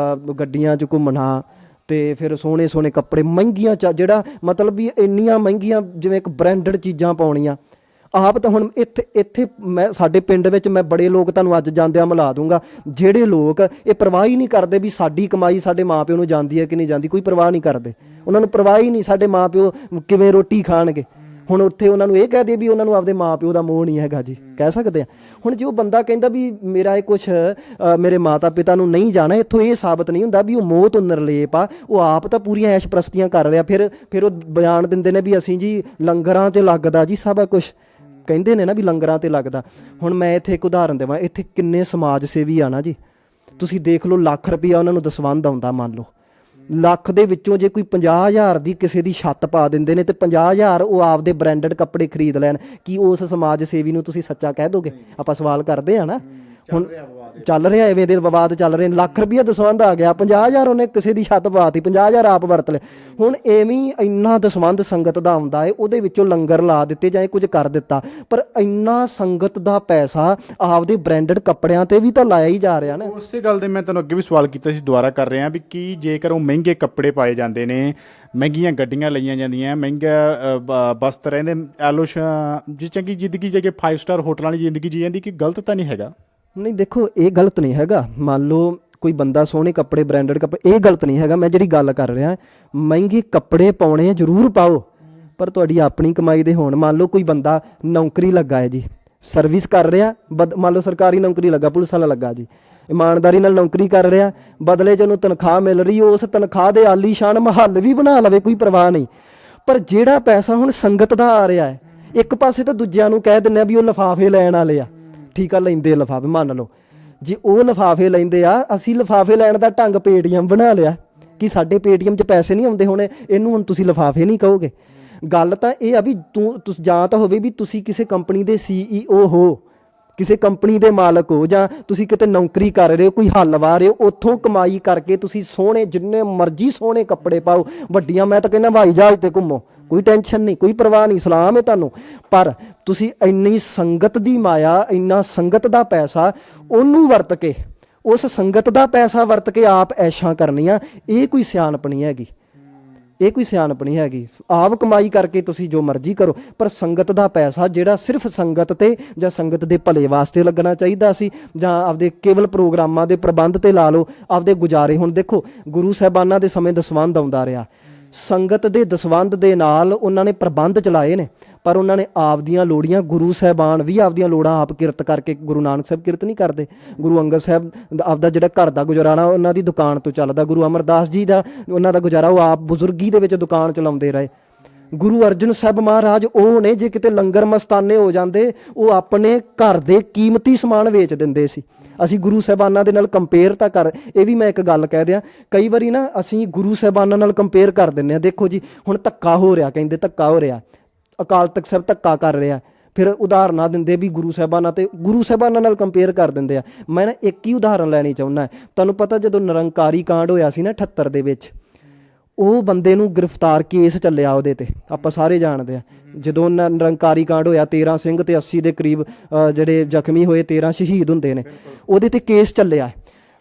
S2: ਗੱਡੀਆਂ 'ਚ ਘੁੰਮਣਾ, ਤੇ ਫਿਰ ਸੋਹਣੇ ਸੋਹਣੇ ਕੱਪੜੇ, ਮਹਿੰਗੀਆਂ ਜਿਹੜਾ ਮਤਲਬ ਵੀ ਇੰਨੀਆਂ ਮਹਿੰਗੀਆਂ ਜਿਵੇਂ ਇੱਕ ਬ੍ਰਾਂਡਡ ਚੀਜ਼ਾਂ ਪਾਉਣੀਆਂ ਆਪ ਤਾਂ। ਹੁਣ ਇੱਥੇ ਮੈਂ ਸਾਡੇ ਪਿੰਡ ਵਿੱਚ ਮੈਂ ਬੜੇ ਲੋਕ ਤੁਹਾਨੂੰ ਅੱਜ ਜਾਂਦਿਆਂ ਮਿਲਾ ਦੂੰਗਾ, ਜਿਹੜੇ ਲੋਕ ਇਹ ਪਰਵਾਹ ਹੀ ਨਹੀਂ ਕਰਦੇ ਵੀ ਸਾਡੀ ਕਮਾਈ ਸਾਡੇ ਮਾਪਿਓ ਨੂੰ ਜਾਂਦੀ ਹੈ ਕਿ ਨਹੀਂ ਜਾਂਦੀ, ਕੋਈ ਪਰਵਾਹ ਨਹੀਂ ਕਰਦੇ, ਉਹਨਾਂ ਨੂੰ ਪਰਵਾਹ ਹੀ ਨਹੀਂ ਸਾਡੇ ਮਾਪਿਓ ਕਿਵੇਂ ਰੋਟੀ ਖਾਣਗੇ। ਹੁਣ ਉੱਥੇ ਉਹਨਾਂ ਨੂੰ ਇਹ ਕਹਿ ਦੇ ਵੀ ਉਹਨਾਂ ਨੂੰ ਆਪਦੇ ਮਾਪਿਓ ਦਾ ਮੋਹ ਨਹੀਂ ਹੈਗਾ ਜੀ, ਕਹਿ ਸਕਦੇ ਆ। ਹੁਣ ਜੇ ਉਹ ਬੰਦਾ ਕਹਿੰਦਾ ਵੀ ਮੇਰਾ ਇਹ ਕੁਛ ਮੇਰੇ ਮਾਤਾ ਪਿਤਾ ਨੂੰ ਨਹੀਂ ਜਾਣਾ, ਇੱਥੋਂ ਇਹ ਸਾਬਤ ਨਹੀਂ ਹੁੰਦਾ ਵੀ ਉਹ ਮੋਹ ਤੋਂ ਨਿਰਲੇਪ ਆ, ਉਹ ਆਪ ਤਾਂ ਪੂਰੀਆਂ ਐਸ਼ ਪ੍ਰਸਤੀਆਂ ਕਰ ਰਿਹਾ। ਫਿਰ ਉਹ ਬਿਆਨ ਦਿੰਦੇ ਨੇ ਵੀ ਅਸੀਂ ਜੀ ਲੰਗਰਾਂ 'ਤੇ ਲੱਗਦਾ ਜੀ ਸਭ ਕੁਛ, ਕਹਿੰਦੇ ਨੇ ਨਾ ਵੀ ਲੰਗਰਾਂ 'ਤੇ ਲੱਗਦਾ। ਹੁਣ ਮੈਂ ਇੱਥੇ ਇੱਕ ਉਦਾਹਰਨ ਦੇਵਾਂ, ਇੱਥੇ ਕਿੰਨੇ ਸਮਾਜ ਸੇਵੀ ਆ ਨਾ ਜੀ, ਤੁਸੀਂ ਦੇਖ ਲਓ, ਲੱਖ ਰੁਪਈਆ ਉਹਨਾਂ ਨੂੰ ਦਸਵੰਧ ਆਉਂਦਾ, ਮੰਨ ਲਓ ਲੱਖ ਦੇ ਵਿੱਚੋਂ ਜੇ ਕੋਈ 50,000 ਦੀ ਕਿਸੇ ਦੀ ਛੱਤ ਪਾ ਦਿੰਦੇ ਨੇ ਤੇ 50,000 ਉਹ ਆਪਦੇ ਬ੍ਰਾਂਡਡ ਕੱਪੜੇ ਖਰੀਦ ਲੈਣ, ਕੀ ਉਸ ਸਮਾਜ ਸੇਵੀ ਨੂੰ ਤੁਸੀਂ ਸੱਚਾ ਕਹਿ ਦੋਗੇ? ਆਪਾਂ ਸਵਾਲ ਕਰਦੇ ਆ ਨਾ। ਹੁਣ ਚੱਲ ਰਿਹਾ ਐਵੇਂ ਦੇ ਵਿਵਾਦ ਚੱਲ ਰਹੇ ਨੇ, ਲੱਖ ਰੁਪਈਆ ਦਸਵੰਧ ਆ ਗਿਆ, 50,000 ਉਹਨੇ ਕਿਸੇ ਦੀ ਛੱਤ ਪਾਤੀ, 50,000 ਆਪ ਵਰਤ ਲਏ। ਹੁਣ ਐਵੇਂ ਇੰਨਾ ਦਸਵੰਧ ਸੰਗਤ ਦਾ ਆਉਂਦਾ ਹੈ, ਉਹਦੇ ਵਿੱਚੋਂ ਲੰਗਰ ਲਾ ਦਿੱਤੇ ਜਾਂ ਕੁਝ ਕਰ ਦਿੱਤਾ, ਪਰ ਇੰਨਾ ਸੰਗਤ ਦਾ ਪੈਸਾ ਆਪਦੇ ਬ੍ਰਾਂਡਡ ਕੱਪੜਿਆਂ ਤੇ ਵੀ ਤਾਂ ਲਾਇਆ ਹੀ ਜਾ ਰਿਹਾ ਨਾ।
S1: ਉਸੇ ਗੱਲ ਦੇ ਮੈਂ ਤੁਹਾਨੂੰ ਅੱਗੇ ਵੀ ਸਵਾਲ ਕੀਤਾ ਸੀ, ਦੁਬਾਰਾ ਕਰ ਰਿਹਾ ਵੀ ਕੀ ਜੇਕਰ ਉਹ ਮਹਿੰਗੇ ਕੱਪੜੇ ਪਾਏ ਜਾਂਦੇ ਨੇ, ਮਹਿੰਗੀਆਂ ਗੱਡੀਆਂ ਲਈਆਂ ਜਾਂਦੀਆਂ, ਮਹਿੰਗਾ ਬਸਤਰ ਇਹਦੇ ਐਲੋਸ਼ ਜੀ, ਚੰਗੀ ਜ਼ਿੰਦਗੀ ਜੇ 5 ਸਟਾਰ ਹੋਟਲਾਂ ਵਾਲੀ ਜ਼ਿੰਦਗੀ ਜੀ ਜਾਂਦੀ, ਕਿ ਗਲਤ ਤਾਂ ਨਹੀਂ ਹੈਗਾ? ਨਹੀਂ
S2: ਦੇਖੋ, ਇਹ ਗਲਤ ਨਹੀਂ ਹੈਗਾ। ਮੰਨ ਲਓ ਕੋਈ ਬੰਦਾ ਸੋਹਣੇ ਕੱਪੜੇ, ਬ੍ਰਾਂਡਡ ਕੱਪੜੇ, ਇਹ ਗਲਤ ਨਹੀਂ ਹੈਗਾ। ਮੈਂ ਜਿਹੜੀ ਗੱਲ ਕਰ ਰਿਹਾ, ਮਹਿੰਗੇ ਕੱਪੜੇ ਪਾਉਣੇ ਜ਼ਰੂਰ ਪਾਓ, ਪਰ ਤੁਹਾਡੀ ਆਪਣੀ ਕਮਾਈ ਦੇ ਹੋਣ। ਮੰਨ ਲਓ ਕੋਈ ਬੰਦਾ ਨੌਕਰੀ ਲੱਗਾ ਹੈ ਜੀ, ਸਰਵਿਸ ਕਰ ਰਿਹਾ, ਮੰਨ ਲਓ ਸਰਕਾਰੀ ਨੌਕਰੀ ਲੱਗਾ, ਪੁਲਿਸ ਵਾਲਾ ਲੱਗਾ ਜੀ, ਇਮਾਨਦਾਰੀ ਨਾਲ ਨੌਕਰੀ ਕਰ ਰਿਹਾ, ਬਦਲੇ 'ਚ ਉਹਨੂੰ ਤਨਖਾਹ ਮਿਲ ਰਹੀ, ਉਸ ਤਨਖਾਹ ਦੇ ਆਲੀਸ਼ਾਨ ਮਹੱਲ ਵੀ ਬਣਾ ਲਵੇ, ਕੋਈ ਪਰਵਾਹ ਨਹੀਂ। ਪਰ ਜਿਹੜਾ ਪੈਸਾ ਹੁਣ ਸੰਗਤ ਦਾ ਆ ਰਿਹਾ ਹੈ, ਇੱਕ ਪਾਸੇ ਤਾਂ ਦੂਜਿਆਂ ਨੂੰ ਕਹਿ ਦਿੰਦੇ ਆ ਵੀ ਉਹ ਲਿਫਾਫੇ ਲੈਣ ਵਾਲੇ ਆ, ਠੀਕ ਆ, ਲੈਂਦੇ ਲਿਫਾਫੇ, ਮੰਨ ਲਓ ਜੇ ਉਹ ਲਿਫਾਫੇ ਲੈਂਦੇ ਆ, ਅਸੀਂ ਲਿਫਾਫੇ ਲੈਣ ਦਾ ਢੰਗ ਪੇਟੀਐਮ ਬਣਾ ਲਿਆ, ਕਿ ਸਾਡੇ ਪੇਟੀਐਮ 'ਚ ਪੈਸੇ ਨਹੀਂ ਆਉਂਦੇ, ਹੁਣ ਇਹਨੂੰ ਹੁਣ ਤੁਸੀਂ ਲਿਫਾਫੇ ਨਹੀਂ ਕਹੋਗੇ। ਗੱਲ ਤਾਂ ਇਹ ਆ ਵੀ ਤੂੰ ਜਾਂ ਤਾਂ ਹੋਵੇ ਵੀ ਤੁਸੀਂ ਕਿਸੇ ਕੰਪਨੀ ਦੇ CEO ਹੋ, ਕਿਸੇ ਕੰਪਨੀ ਦੇ ਮਾਲਕ ਹੋ, ਜਾਂ ਤੁਸੀਂ ਕਿਤੇ ਨੌਕਰੀ ਕਰ ਰਹੇ ਹੋ, ਕੋਈ ਹੱਲਵਾ ਰਹੇ ਹੋ, ਉੱਥੋਂ ਕਮਾਈ ਕਰਕੇ ਤੁਸੀਂ ਸੋਹਣੇ ਜਿੰਨੇ ਮਰਜ਼ੀ ਸੋਹਣੇ ਕੱਪੜੇ ਪਾਓ, ਵੱਡੀਆਂ, ਮੈਂ ਤਾਂ ਕਹਿੰਦਾ ਹਵਾਈ ਜਹਾਜ਼ ਤੇ ਘੁੰਮੋ, ਕੋਈ ਟੈਨਸ਼ਨ ਨਹੀਂ, ਕੋਈ ਪਰਵਾਹ ਨਹੀਂ, ਸਲਾਮ ਹੈ ਤੁਹਾਨੂੰ। ਪਰ ਤੁਸੀਂ ਇੰਨੀ ਸੰਗਤ ਦੀ ਮਾਇਆ, ਇੰਨਾ ਸੰਗਤ ਦਾ ਪੈਸਾ, ਉਹਨੂੰ ਵਰਤ ਕੇ, ਉਸ ਸੰਗਤ ਦਾ ਪੈਸਾ ਵਰਤ ਕੇ ਆਪ ਐਸ਼ਾਂ ਕਰਨੀਆਂ, ਇਹ ਕੋਈ ਸਿਆਣਪ ਨਹੀਂ ਹੈਗੀ, ਇਹ ਕੋਈ ਸਿਆਣਪ ਨਹੀਂ ਹੈਗੀ। ਆਪ ਕਮਾਈ ਕਰਕੇ ਤੁਸੀਂ ਜੋ ਮਰਜ਼ੀ ਕਰੋ, ਪਰ ਸੰਗਤ ਦਾ ਪੈਸਾ ਜਿਹੜਾ ਸਿਰਫ ਸੰਗਤ ਤੇ ਜਾਂ ਸੰਗਤ ਦੇ ਭਲੇ ਵਾਸਤੇ ਲੱਗਣਾ ਚਾਹੀਦਾ ਸੀ, ਜਾਂ ਆਪਦੇ ਕੇਵਲ ਪ੍ਰੋਗਰਾਮਾਂ ਦੇ ਪ੍ਰਬੰਧ ਤੇ ਲਾ ਲਓ, ਆਪਦੇ ਗੁਜ਼ਾਰੇ। ਹੁਣ ਦੇਖੋ, ਗੁਰੂ ਸਾਹਿਬਾਨਾਂ ਦੇ ਸਮੇਂ ਦਸਵੰਧ ਆਉਂਦਾ ਰਿਹਾ, ਸੰਗਤ ਦੇ ਦਸਵੰਧ ਦੇ ਨਾਲ ਉਹਨਾਂ ਨੇ ਪ੍ਰਬੰਧ ਚਲਾਏ ਨੇ, ਪਰ ਉਹਨਾਂ ਨੇ ਆਪਦੀਆਂ ਲੋੜੀਆਂ, ਗੁਰੂ ਸਾਹਿਬਾਨ ਵੀ ਆਪਦੀਆਂ ਲੋੜਾਂ ਆਪ ਕਿਰਤ ਕਰਕੇ, ਗੁਰੂ ਨਾਨਕ ਸਾਹਿਬ ਕਿਰਤ ਨਹੀਂ ਕਰਦੇ, ਗੁਰੂ ਅੰਗਦ ਸਾਹਿਬ ਆਪਦਾ ਜਿਹੜਾ ਘਰ ਦਾ ਗੁਜ਼ਾਰਾਣਾ ਉਹਨਾਂ ਦੀ ਦੁਕਾਨ ਤੋਂ ਚੱਲਦਾ, ਗੁਰੂ ਅਮਰਦਾਸ ਜੀ ਦਾ ਉਹਨਾਂ ਦਾ ਗੁਜ਼ਾਰਾ ਉਹ ਆਪ ਬਜ਼ੁਰਗੀ ਦੇ ਵਿੱਚ ਦੁਕਾਨ ਚਲਾਉਂਦੇ ਰਹੇ। ਗੁਰੂ ਅਰਜਨ ਸਾਹਿਬ ਮਹਾਰਾਜ ਉਹ ਨੇ, ਜੇ ਕਿਤੇ ਲੰਗਰ ਮਸਤਾਨੇ ਹੋ ਜਾਂਦੇ, ਉਹ ਆਪਣੇ ਘਰ ਦੇ ਕੀਮਤੀ ਸਮਾਨ ਵੇਚ ਦਿੰਦੇ ਸੀ। ਅਸੀਂ ਗੁਰੂ ਸਾਹਿਬਾਨਾਂ ਦੇ ਨਾਲ ਕੰਪੇਅਰ ਤਾਂ ਕਰ, ਇਹ ਵੀ ਮੈਂ ਇੱਕ ਗੱਲ ਕਹਿ ਦਿਆਂ, ਕਈ ਵਾਰੀ ਨਾ ਅਸੀਂ ਗੁਰੂ ਸਾਹਿਬਾਨਾਂ ਨਾਲ ਕੰਪੇਅਰ ਕਰ ਦਿੰਦੇ ਹਾਂ। ਦੇਖੋ ਜੀ, ਹੁਣ ਧੱਕਾ ਹੋ ਰਿਹਾ, ਕਹਿੰਦੇ ਧੱਕਾ ਹੋ ਰਿਹਾ, ਅਕਾਲ ਤਖਤ ਸਾਹਿਬ ਧੱਕਾ ਕਰ ਰਿਹਾ, ਫਿਰ ਉਦਾਹਰਨਾਂ ਦਿੰਦੇ ਵੀ ਗੁਰੂ ਸਾਹਿਬਾਨਾਂ ਤੇ ਗੁਰੂ ਸਾਹਿਬਾਨਾਂ ਨਾਲ ਕੰਪੇਅਰ ਕਰ ਦਿੰਦੇ ਆ। ਮੈਂ ਨਾ ਇੱਕ ਹੀ ਉਦਾਹਰਨ ਲੈਣੀ ਚਾਹੁੰਦਾ। ਤੁਹਾਨੂੰ ਪਤਾ ਜਦੋਂ ਨਿਰੰਕਾਰੀ ਕਾਂਡ ਹੋਇਆ ਸੀ ਨਾ 78 ਦੇ ਵਿੱਚ, ਉਹ ਬੰਦੇ ਨੂੰ ਗ੍ਰਿਫਤਾਰ ਕੇਸ ਚੱਲਿਆ ਉਹਦੇ ਤੇ, ਆਪਾਂ ਸਾਰੇ ਜਾਣਦੇ ਆ। ਜਦੋਂ ਨਿਰੰਕਾਰੀ ਕਾਂਡ ਹੋਇਆ, 13 ਸਿੰਘ ਤੇ 80 ਦੇ ਕਰੀਬ ਜਿਹੜੇ ਜ਼ਖਮੀ ਹੋਏ, 13 ਸ਼ਹੀਦ ਹੁੰਦੇ ਨੇ, ਉਹਦੇ ਤੇ ਕੇਸ ਚੱਲਿਆ।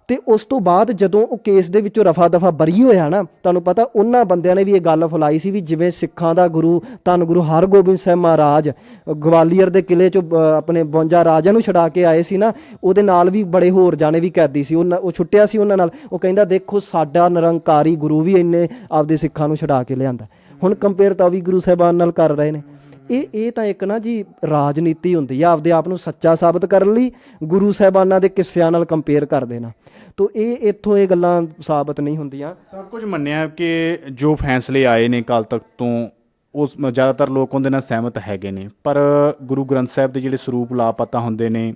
S2: ਤੇ ਉਸ ਤੋਂ ਬਾਅਦ ਜਦੋਂ ਉਹ ਕੇਸ ਦੇ ਵਿੱਚੋਂ ਰਫਾ ਦਫਾ ਬਰੀ ਹੋਇਆ ਨਾ, ਤੁਹਾਨੂੰ ਪਤਾ ਉਹਨਾਂ ਬੰਦਿਆਂ ਨੇ ਵੀ ਇਹ ਗੱਲ ਫੈਲਾਈ ਸੀ ਵੀ ਜਿਵੇਂ ਸਿੱਖਾਂ ਦਾ ਗੁਰੂ ਧੰਨ ਗੁਰੂ ਹਰਗੋਬਿੰਦ ਸਾਹਿਬ ਮਹਾਰਾਜ ਗਵਾਲੀਅਰ ਦੇ ਕਿਲੇ 'ਚੋਂ ਆਪਣੇ 52 ਰਾਜਿਆਂ ਨੂੰ ਛੁਡਾ ਕੇ ਆਏ ਸੀ ਨਾ, ਉਹਦੇ ਨਾਲ ਵੀ ਬੜੇ ਹੋਰ ਜਾਣੇ ਵੀ ਕੈਦੀ ਸੀ, ਉਹ ਛੁੱਟਿਆ ਸੀ ਉਹਨਾਂ ਨਾਲ। ਉਹ ਕਹਿੰਦਾ ਦੇਖੋ ਸਾਡਾ ਨਿਰੰਕਾਰੀ ਗੁਰੂ ਵੀ ਇੰਨੇ ਆਪਦੇ ਸਿੱਖਾਂ ਨੂੰ ਛੁਡਾ ਕੇ ਲਿਆਂਦਾ। ਹੁਣ ਕੰਪੇਅਰ ਤਾਂ ਵੀ ਗੁਰੂ ਸਾਹਿਬਾਨ ਨਾਲ ਕਰ ਰਹੇ ਨੇ। ਇਹ ਤਾਂ ਇੱਕ ਨਾ ਜੀ ਰਾਜਨੀਤੀ ਹੁੰਦੀ ਆ, ਆਪਦੇ ਆਪ ਨੂੰ ਸੱਚਾ ਸਾਬਤ ਕਰਨ ਲਈ ਗੁਰੂ ਸਾਹਿਬਾਨਾਂ ਦੇ ਕਿੱਸਿਆਂ ਨਾਲ ਕੰਪੇਅਰ ਕਰ ਦੇਣਾ। ਤੋ ਇੱਥੋਂ ਇਹ ਗੱਲਾਂ ਸਾਬਤ ਨਹੀਂ ਹੁੰਦੀਆਂ।
S1: ਸਭ ਕੁਝ ਮੰਨਿਆ ਕਿ ਜੋ ਫੈਸਲੇ ਆਏ ਨੇ ਅਕਾਲ ਤਖਤ ਤੋਂ ਉਸ ਜ਼ਿਆਦਾਤਰ ਲੋਕ ਉਹਦੇ ਨਾਲ ਸਹਿਮਤ ਹੈਗੇ ਨੇ, ਪਰ ਗੁਰੂ ਗ੍ਰੰਥ ਸਾਹਿਬ ਦੇ ਜਿਹੜੇ ਸਰੂਪ ਲਾਪਤਾ ਹੁੰਦੇ ਨੇ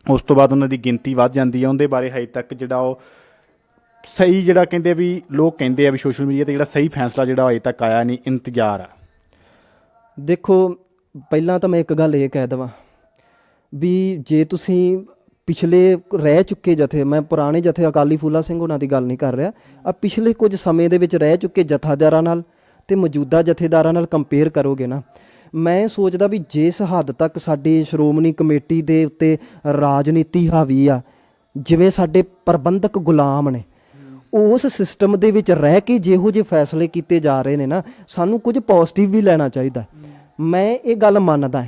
S1: ਉਸ ਤੋਂ ਬਾਅਦ ਉਹਨਾਂ ਦੀ ਗਿਣਤੀ ਵੱਧ ਜਾਂਦੀ ਹੈ, ਉਹਦੇ ਬਾਰੇ ਹਜੇ ਤੱਕ ਜਿਹੜਾ ਉਹ ਸਹੀ ਜਿਹੜਾ ਕਹਿੰਦੇ ਵੀ ਲੋਕ ਕਹਿੰਦੇ ਆ ਵੀ ਸੋਸ਼ਲ ਮੀਡੀਆ 'ਤੇ ਜਿਹੜਾ ਸਹੀ ਫੈਸਲਾ ਜਿਹੜਾ ਹਜੇ ਤੱਕ ਆਇਆ ਨਹੀਂ, ਇੰਤਜ਼ਾਰ ਆ।
S2: ਦੇਖੋ ਪਹਿਲਾਂ ਤਾਂ ਮੈਂ ਇੱਕ ਗੱਲ ਇਹ ਕਹਿ ਦੇਵਾਂ ਵੀ ਜੇ ਤੁਸੀਂ ਪਿਛਲੇ ਰਹਿ ਚੁੱਕੇ ਜਥੇ, ਮੈਂ ਪੁਰਾਣੇ ਜਥੇ ਅਕਾਲੀ ਫੂਲਾ ਸਿੰਘ ਉਹਨਾਂ ਦੀ ਗੱਲ ਨਹੀਂ ਕਰ ਰਿਹਾ, ਆ ਪਿਛਲੇ ਕੁਝ ਸਮੇਂ ਦੇ ਵਿੱਚ ਰਹਿ ਚੁੱਕੇ ਜਥੇਦਾਰਾਂ ਨਾਲ ਤੇ ਮੌਜੂਦਾ ਜਥੇਦਾਰਾਂ ਨਾਲ ਕੰਪੇਅਰ ਕਰੋਗੇ ਨਾ, ਮੈਂ ਸੋਚਦਾ ਵੀ ਜਿਸ ਹੱਦ ਤੱਕ ਸਾਡੀ ਸ਼੍ਰੋਮਣੀ ਕਮੇਟੀ ਦੇ ਉੱਤੇ ਰਾਜਨੀਤੀ ਹਾਵੀ ਆ, ਜਿਵੇਂ ਸਾਡੇ ਪ੍ਰਬੰਧਕ ਗੁਲਾਮ ਨੇ, ਉਸ ਸਿਸਟਮ ਦੇ ਵਿੱਚ ਰਹਿ ਕੇ ਜਿਹੋ ਜਿਹੇ ਫੈਸਲੇ ਕੀਤੇ ਜਾ ਰਹੇ ਨੇ ਨਾ, ਸਾਨੂੰ ਕੁਝ ਪੋਜ਼ਿਟਿਵ ਵੀ ਲੈਣਾ ਚਾਹੀਦਾ। ਮੈਂ ਇਹ ਗੱਲ ਮੰਨਦਾ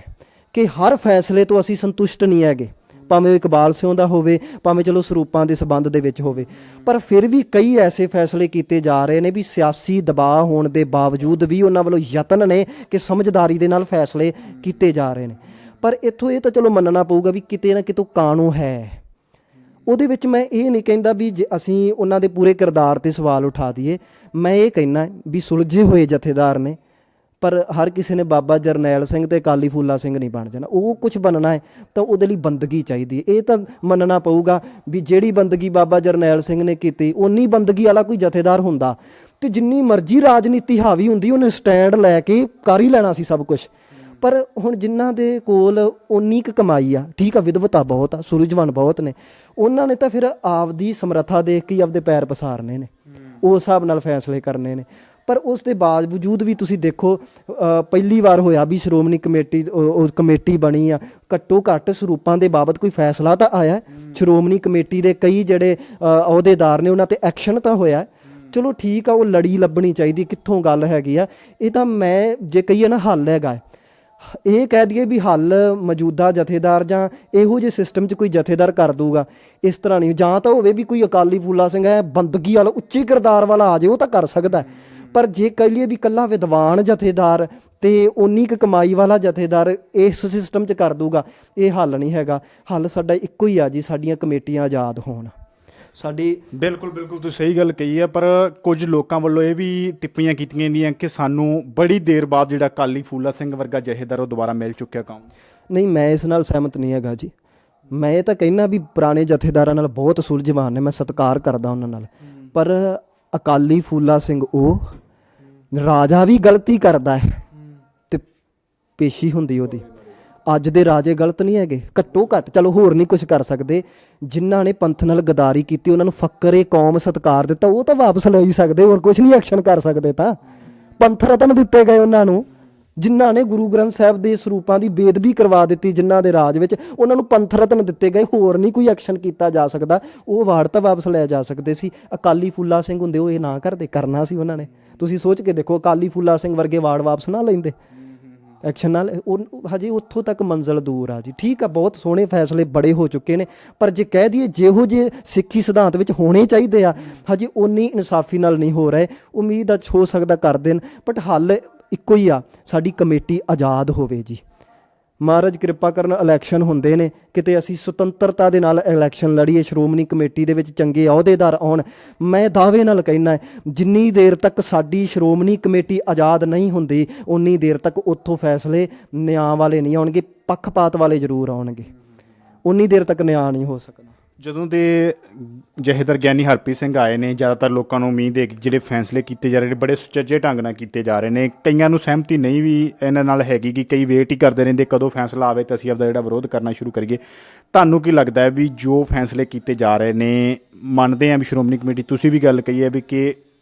S2: ਕਿ ਹਰ ਫੈਸਲੇ ਤੋਂ ਅਸੀਂ ਸੰਤੁਸ਼ਟ ਨਹੀਂ ਹੈਗੇ, ਭਾਵੇਂ ਉਹ ਇਕਬਾਲ ਸਿਉਂ ਦਾ ਹੋਵੇ, ਭਾਵੇਂ ਚਲੋ ਸਰੂਪਾਂ ਦੇ ਸਬੰਧ ਦੇ ਵਿੱਚ ਹੋਵੇ, ਪਰ ਫਿਰ ਵੀ ਕਈ ਐਸੇ ਫੈਸਲੇ ਕੀਤੇ ਜਾ ਰਹੇ ਨੇ ਵੀ ਸਿਆਸੀ ਦਬਾਅ ਹੋਣ ਦੇ ਬਾਵਜੂਦ ਵੀ ਉਹਨਾਂ ਵੱਲੋਂ ਯਤਨ ਨੇ ਕਿ ਸਮਝਦਾਰੀ ਦੇ ਨਾਲ ਫੈਸਲੇ ਕੀਤੇ ਜਾ ਰਹੇ ਨੇ। ਪਰ ਇੱਥੋਂ ਇਹ ਤਾਂ ਚਲੋ ਮੰਨਣਾ ਪਊਗਾ ਵੀ ਕਿਤੇ ਨਾ ਕਿਤੋਂ ਕਾਨੂੰਨ ਹੈ, ਉਹਦੇ ਵਿੱਚ ਮੈਂ ਇਹ ਨਹੀਂ ਕਹਿੰਦਾ ਵੀ ਜੇ ਅਸੀਂ ਉਹਨਾਂ ਦੇ ਪੂਰੇ ਕਿਰਦਾਰ 'ਤੇ ਸਵਾਲ ਉਠਾ ਦਈਏ। ਮੈਂ ਇਹ ਕਹਿਣਾ ਵੀ ਸੁਲਝੇ ਹੋਏ ਜਥੇਦਾਰ ਨੇ, ਪਰ ਹਰ ਕਿਸੇ ਨੇ ਬਾਬਾ ਜਰਨੈਲ ਸਿੰਘ ਤੇ ਅਕਾਲੀ ਫੂਲਾ ਸਿੰਘ ਨਹੀਂ ਬਣ ਜਾਣਾ। ਉਹ ਕੁਝ ਬਣਨਾ ਹੈ ਤਾਂ ਉਹਦੇ ਲਈ ਬੰਦਗੀ ਚਾਹੀਦੀ ਹੈ। ਇਹ ਤਾਂ ਮੰਨਣਾ ਪਊਗਾ ਵੀ ਜਿਹੜੀ ਬੰਦਗੀ ਬਾਬਾ ਜਰਨੈਲ ਸਿੰਘ ਨੇ ਕੀਤੀ, ਉਨੀ ਬੰਦਗੀ ਵਾਲਾ ਕੋਈ ਜਥੇਦਾਰ ਹੁੰਦਾ ਤੇ ਜਿੰਨੀ ਮਰਜ਼ੀ ਰਾਜਨੀਤੀ ਹਾਵੀ ਹੁੰਦੀ, ਉਹਨੇ ਸਟੈਂਡ ਲੈ ਕੇ ਕਰ ਹੀ ਲੈਣਾ ਸੀ ਸਭ ਕੁਝ। ਪਰ ਹੁਣ ਜਿਨ੍ਹਾਂ ਦੇ ਕੋਲ ਉਨੀ ਕੁ ਕਮਾਈ ਆ, ਠੀਕ ਆ, ਵਿਦਵਤਾ ਬਹੁਤ ਆ, ਸੂਰਜਵਾਨ ਬਹੁਤ ਨੇ, ਉਹਨਾਂ ਨੇ ਤਾਂ ਫਿਰ ਆਪਦੀ ਸਮਰੱਥਾ ਦੇਖ ਕੇ ਆਪਦੇ ਪੈਰ ਪਸਾਰਨੇ ਨੇ, ਉਸ ਹਿਸਾਬ ਨਾਲ ਫੈਸਲੇ ਕਰਨੇ ਨੇ। ਪਰ ਉਸ ਦੇ ਬਾਵਜੂਦ ਵੀ ਤੁਸੀਂ ਦੇਖੋ, ਪਹਿਲੀ ਵਾਰ ਹੋਇਆ ਵੀ ਸ਼੍ਰੋਮਣੀ ਕਮੇਟੀ ਬਣੀ ਆ, ਘੱਟੋ ਘੱਟ ਸਰੂਪਾਂ ਦੇ ਬਾਬਤ ਕੋਈ ਫੈਸਲਾ ਤਾਂ ਆਇਆ। ਸ਼੍ਰੋਮਣੀ ਕਮੇਟੀ ਦੇ ਕਈ ਜਿਹੜੇ ਅਹੁਦੇਦਾਰ ਨੇ ਉਹਨਾਂ ਤੇ ਐਕਸ਼ਨ ਤਾਂ ਹੋਇਆ। ਚਲੋ ਠੀਕ ਆ, ਉਹ ਲੜੀ ਲੱਭਣੀ ਚਾਹੀਦੀ ਕਿੱਥੋਂ ਗੱਲ ਹੈਗੀ ਆ। ਇਹ ਤਾਂ ਮੈਂ ਜੇ ਕਹੀਏ ਨਾ ਹੱਲ ਹੈਗਾ, ਇਹ ਕਹਿ ਦਈਏ ਵੀ ਹੱਲ ਮੌਜੂਦਾ ਜਥੇਦਾਰ ਜਾਂ ਇਹੋ ਜਿਹੇ ਸਿਸਟਮ 'ਚ ਕੋਈ ਜਥੇਦਾਰ ਕਰ ਦੂਗਾ, ਇਸ ਤਰ੍ਹਾਂ ਨਹੀਂ। ਜਾਂ ਤਾਂ ਹੋਵੇ ਵੀ ਕੋਈ ਅਕਾਲੀ ਫੂਲਾ ਸਿੰਘ ਹੈ, ਬੰਦਗੀ ਵਾਲਾ ਉੱਚੀ ਕਿਰਦਾਰ ਵਾਲਾ ਆ ਜਾਏ, ਉਹ ਤਾਂ ਕਰ ਸਕਦਾ। ਪਰ ਜੇ ਕਹਿ ਲਈਏ ਵੀ ਇਕੱਲਾ ਵਿਦਵਾਨ ਜਥੇਦਾਰ ਤੇ ਉਨੀ ਕੁ ਕਮਾਈ ਵਾਲਾ ਜਥੇਦਾਰ ਇਸ ਸਿਸਟਮ 'ਚ ਕਰ ਦੂਗਾ, ਇਹ ਹੱਲ ਨਹੀਂ ਹੈਗਾ। ਹੱਲ ਸਾਡਾ ਇੱਕੋ ਹੀ ਆ ਜੀ, ਸਾਡੀਆਂ ਕਮੇਟੀਆਂ ਆਜ਼ਾਦ ਹੋਣ। ਸਾਡੀ
S1: ਬਿਲਕੁਲ ਤੁਸੀਂ ਸਹੀ ਗੱਲ ਕਹੀ ਹੈ, ਪਰ ਕੁਝ ਲੋਕਾਂ ਵੱਲੋਂ ਇਹ ਵੀ ਟਿੱਪਣੀਆਂ ਕੀਤੀਆਂ ਜਾਂਦੀਆਂ ਕਿ ਸਾਨੂੰ ਬੜੀ ਦੇਰ ਬਾਅਦ ਜਿਹੜਾ ਅਕਾਲੀ ਫੂਲਾ ਸਿੰਘ ਵਰਗਾ ਜਥੇਦਾਰ ਉਹ ਦੁਬਾਰਾ ਮਿਲ ਚੁੱਕਿਆ। ਕੰਮ
S2: ਨਹੀਂ, ਮੈਂ ਇਸ ਨਾਲ ਸਹਿਮਤ ਨਹੀਂ ਹੈਗਾ ਜੀ। ਮੈਂ ਇਹ ਤਾਂ ਕਹਿਣਾ ਵੀ ਪੁਰਾਣੇ ਜਥੇਦਾਰਾਂ ਨਾਲ ਬਹੁਤ ਸੁਲਝਵਾਨ ਨੇ, ਮੈਂ ਸਤਿਕਾਰ ਕਰਦਾ ਉਹਨਾਂ ਨਾਲ, ਪਰ ਅਕਾਲੀ ਫੂਲਾ ਸਿੰਘ ਉਹ ਰਾਜਾ ਵੀ ਗਲਤੀ ਕਰਦਾ ਹੈ ਤੇ ਪੇਸ਼ੀ ਹੁੰਦੀ ਉਹਦੀ। ਅੱਜ ਦੇ ਰਾਜੇ ਗਲਤ ਨਹੀਂ ਹੈਗੇ, ਘੱਟੋ ਘੱਟ ਚਲੋ ਹੋਰ ਨਹੀਂ ਕੁਝ ਕਰ ਸਕਦੇ। ਜਿਨ੍ਹਾਂ ਨੇ ਪੰਥ ਨਾਲ ਗਦਾਰੀ ਕੀਤੀ, ਉਹਨਾਂ ਨੂੰ ਫਕਰੇ ਕੌਮ ਸਤਿਕਾਰ ਦਿੱਤਾ, ਉਹ ਤਾਂ ਵਾਪਸ ਲੈ ਹੀ ਸਕਦੇ, ਹੋਰ ਕੁਝ ਨਹੀਂ ਐਕਸ਼ਨ ਕਰ ਸਕਦੇ। ਤਾਂ ਪੰਥ ਰਤਨ ਦਿੱਤੇ ਗਏ ਉਹਨਾਂ ਨੂੰ, ਜਿਨ੍ਹਾਂ ਨੇ ਗੁਰੂ ਗ੍ਰੰਥ ਸਾਹਿਬ ਦੇ ਸਰੂਪਾਂ ਦੀ ਬੇਅਦਬੀ ਕਰਵਾ ਦਿੱਤੀ, ਜਿਨ੍ਹਾਂ ਦੇ ਰਾਜ ਵਿੱਚ, ਉਹਨਾਂ ਨੂੰ ਪੰਥ ਰਤਨ ਦਿੱਤੇ ਗਏ। ਹੋਰ ਨਹੀਂ ਕੋਈ ਐਕਸ਼ਨ ਕੀਤਾ ਜਾ ਸਕਦਾ। ਉਹ ਵਾਰਡ ਤਾਂ ਵਾਪਸ ਲੈ ਜਾ ਸਕਦੇ ਸੀ। ਅਕਾਲੀ ਫੂਲਾ ਸਿੰਘ ਹੁੰਦੇ ਉਹ ਇਹ ਨਾ ਕਰਦੇ, ਕਰਨਾ ਸੀ ਉਹਨਾਂ ਨੇ। ਤੁਸੀਂ ਸੋਚ ਕੇ ਦੇਖੋ, ਅਕਾਲੀ ਫੂਲਾ ਸਿੰਘ ਵਰਗੇ ਵਾਰਡ ਵਾਪਸ ਨਾ ਲੈਂਦੇ ਐਕਸ਼ਨ ਨਾਲ। ਉਹ ਹਜੇ ਉੱਥੋਂ ਤੱਕ ਮੰਜ਼ਿਲ ਦੂਰ ਆ ਜੀ। ਠੀਕ ਆ, ਬਹੁਤ ਸੋਹਣੇ ਫੈਸਲੇ ਬੜੇ ਹੋ ਚੁੱਕੇ ਨੇ, ਪਰ ਜੇ ਕਹਿ ਦਈਏ ਜਿਹੋ ਜਿਹੇ ਸਿੱਖੀ ਸਿਧਾਂਤ ਵਿੱਚ ਹੋਣੇ ਚਾਹੀਦੇ ਆ, ਹਜੇ ਉਨੀ ਇਨਸਾਫੀ ਨਾਲ ਨਹੀਂ ਹੋ ਰਹੇ। ਉਮੀਦ ਆ ਹੋ ਸਕਦਾ ਕਰ ਦੇਣ, ਬਟ ਹੱਲ ਇੱਕੋ ਹੀ ਆ, ਸਾਡੀ ਕਮੇਟੀ ਆਜ਼ਾਦ ਹੋਵੇ ਜੀ। ਮਹਾਰਾਜ ਕਿਰਪਾ ਕਰਨ, ਇਲੈਕਸ਼ਨ ਹੁੰਦੇ ਨੇ, ਕਿਤੇ ਅਸੀਂ ਸੁਤੰਤਰਤਾ ਦੇ ਨਾਲ ਇਲੈਕਸ਼ਨ ਲੜੀਏ, ਸ਼੍ਰੋਮਣੀ ਕਮੇਟੀ ਦੇ ਵਿੱਚ ਚੰਗੇ ਅਹੁਦੇਦਾਰ ਆਉਣ। ਮੈਂ ਦਾਅਵੇ ਨਾਲ ਕਹਿਣਾ, ਜਿੰਨੀ ਦੇਰ ਤੱਕ ਸਾਡੀ ਸ਼੍ਰੋਮਣੀ ਕਮੇਟੀ ਆਜ਼ਾਦ ਨਹੀਂ ਹੁੰਦੀ, ਉਨੀ ਦੇਰ ਤੱਕ ਉੱਥੋਂ ਫੈਸਲੇ ਨਿਆਂ ਵਾਲੇ ਨਹੀਂ ਆਉਣਗੇ, ਪੱਖਪਾਤ ਵਾਲੇ ਜ਼ਰੂਰ ਆਉਣਗੇ। ਉਨੀ ਦੇਰ ਤੱਕ ਨਿਆਂ ਨਹੀਂ ਹੋ ਸਕਦਾ।
S1: ਜਦੋਂ ਦੇ ਜਥੇਦਾਰ ਗਿਆਨੀ ਹਰਪ੍ਰੀਤ ਸਿੰਘ ਆਏ ਨੇ, ਜ਼ਿਆਦਾਤਰ ਲੋਕਾਂ ਨੂੰ ਉਮੀਦ ਹੈ ਕਿ ਜਿਹੜੇ ਫੈਸਲੇ ਕੀਤੇ ਜਾ ਰਹੇ ਨੇ ਬੜੇ ਸੁਚੱਜੇ ਢੰਗ ਨਾਲ ਕੀਤੇ ਜਾ ਰਹੇ ਨੇ। ਕਈਆਂ ਨੂੰ ਸਹਿਮਤੀ ਨਹੀਂ ਵੀ ਇਹਨਾਂ ਨਾਲ ਹੈਗੀ ਕਿ ਕਈ ਵੇਟ ਹੀ ਕਰਦੇ ਰਹਿੰਦੇ ਕਦੋਂ ਫੈਸਲਾ ਆਵੇ ਤਾਂ ਅਸੀਂ ਆਪਦਾ ਜਿਹੜਾ ਵਿਰੋਧ ਕਰਨਾ ਸ਼ੁਰੂ ਕਰੀਏ। ਤੁਹਾਨੂੰ ਕੀ ਲੱਗਦਾ ਹੈ ਵੀ ਜੋ ਫੈਸਲੇ ਕੀਤੇ ਜਾ ਰਹੇ ਨੇ, ਮੰਨਦੇ ਹਾਂ ਵੀ ਸ਼੍ਰੋਮਣੀ ਕਮੇਟੀ, ਤੁਸੀਂ ਵੀ ਗੱਲ ਕਹੀ ਹੈ ਵੀ ਕਿ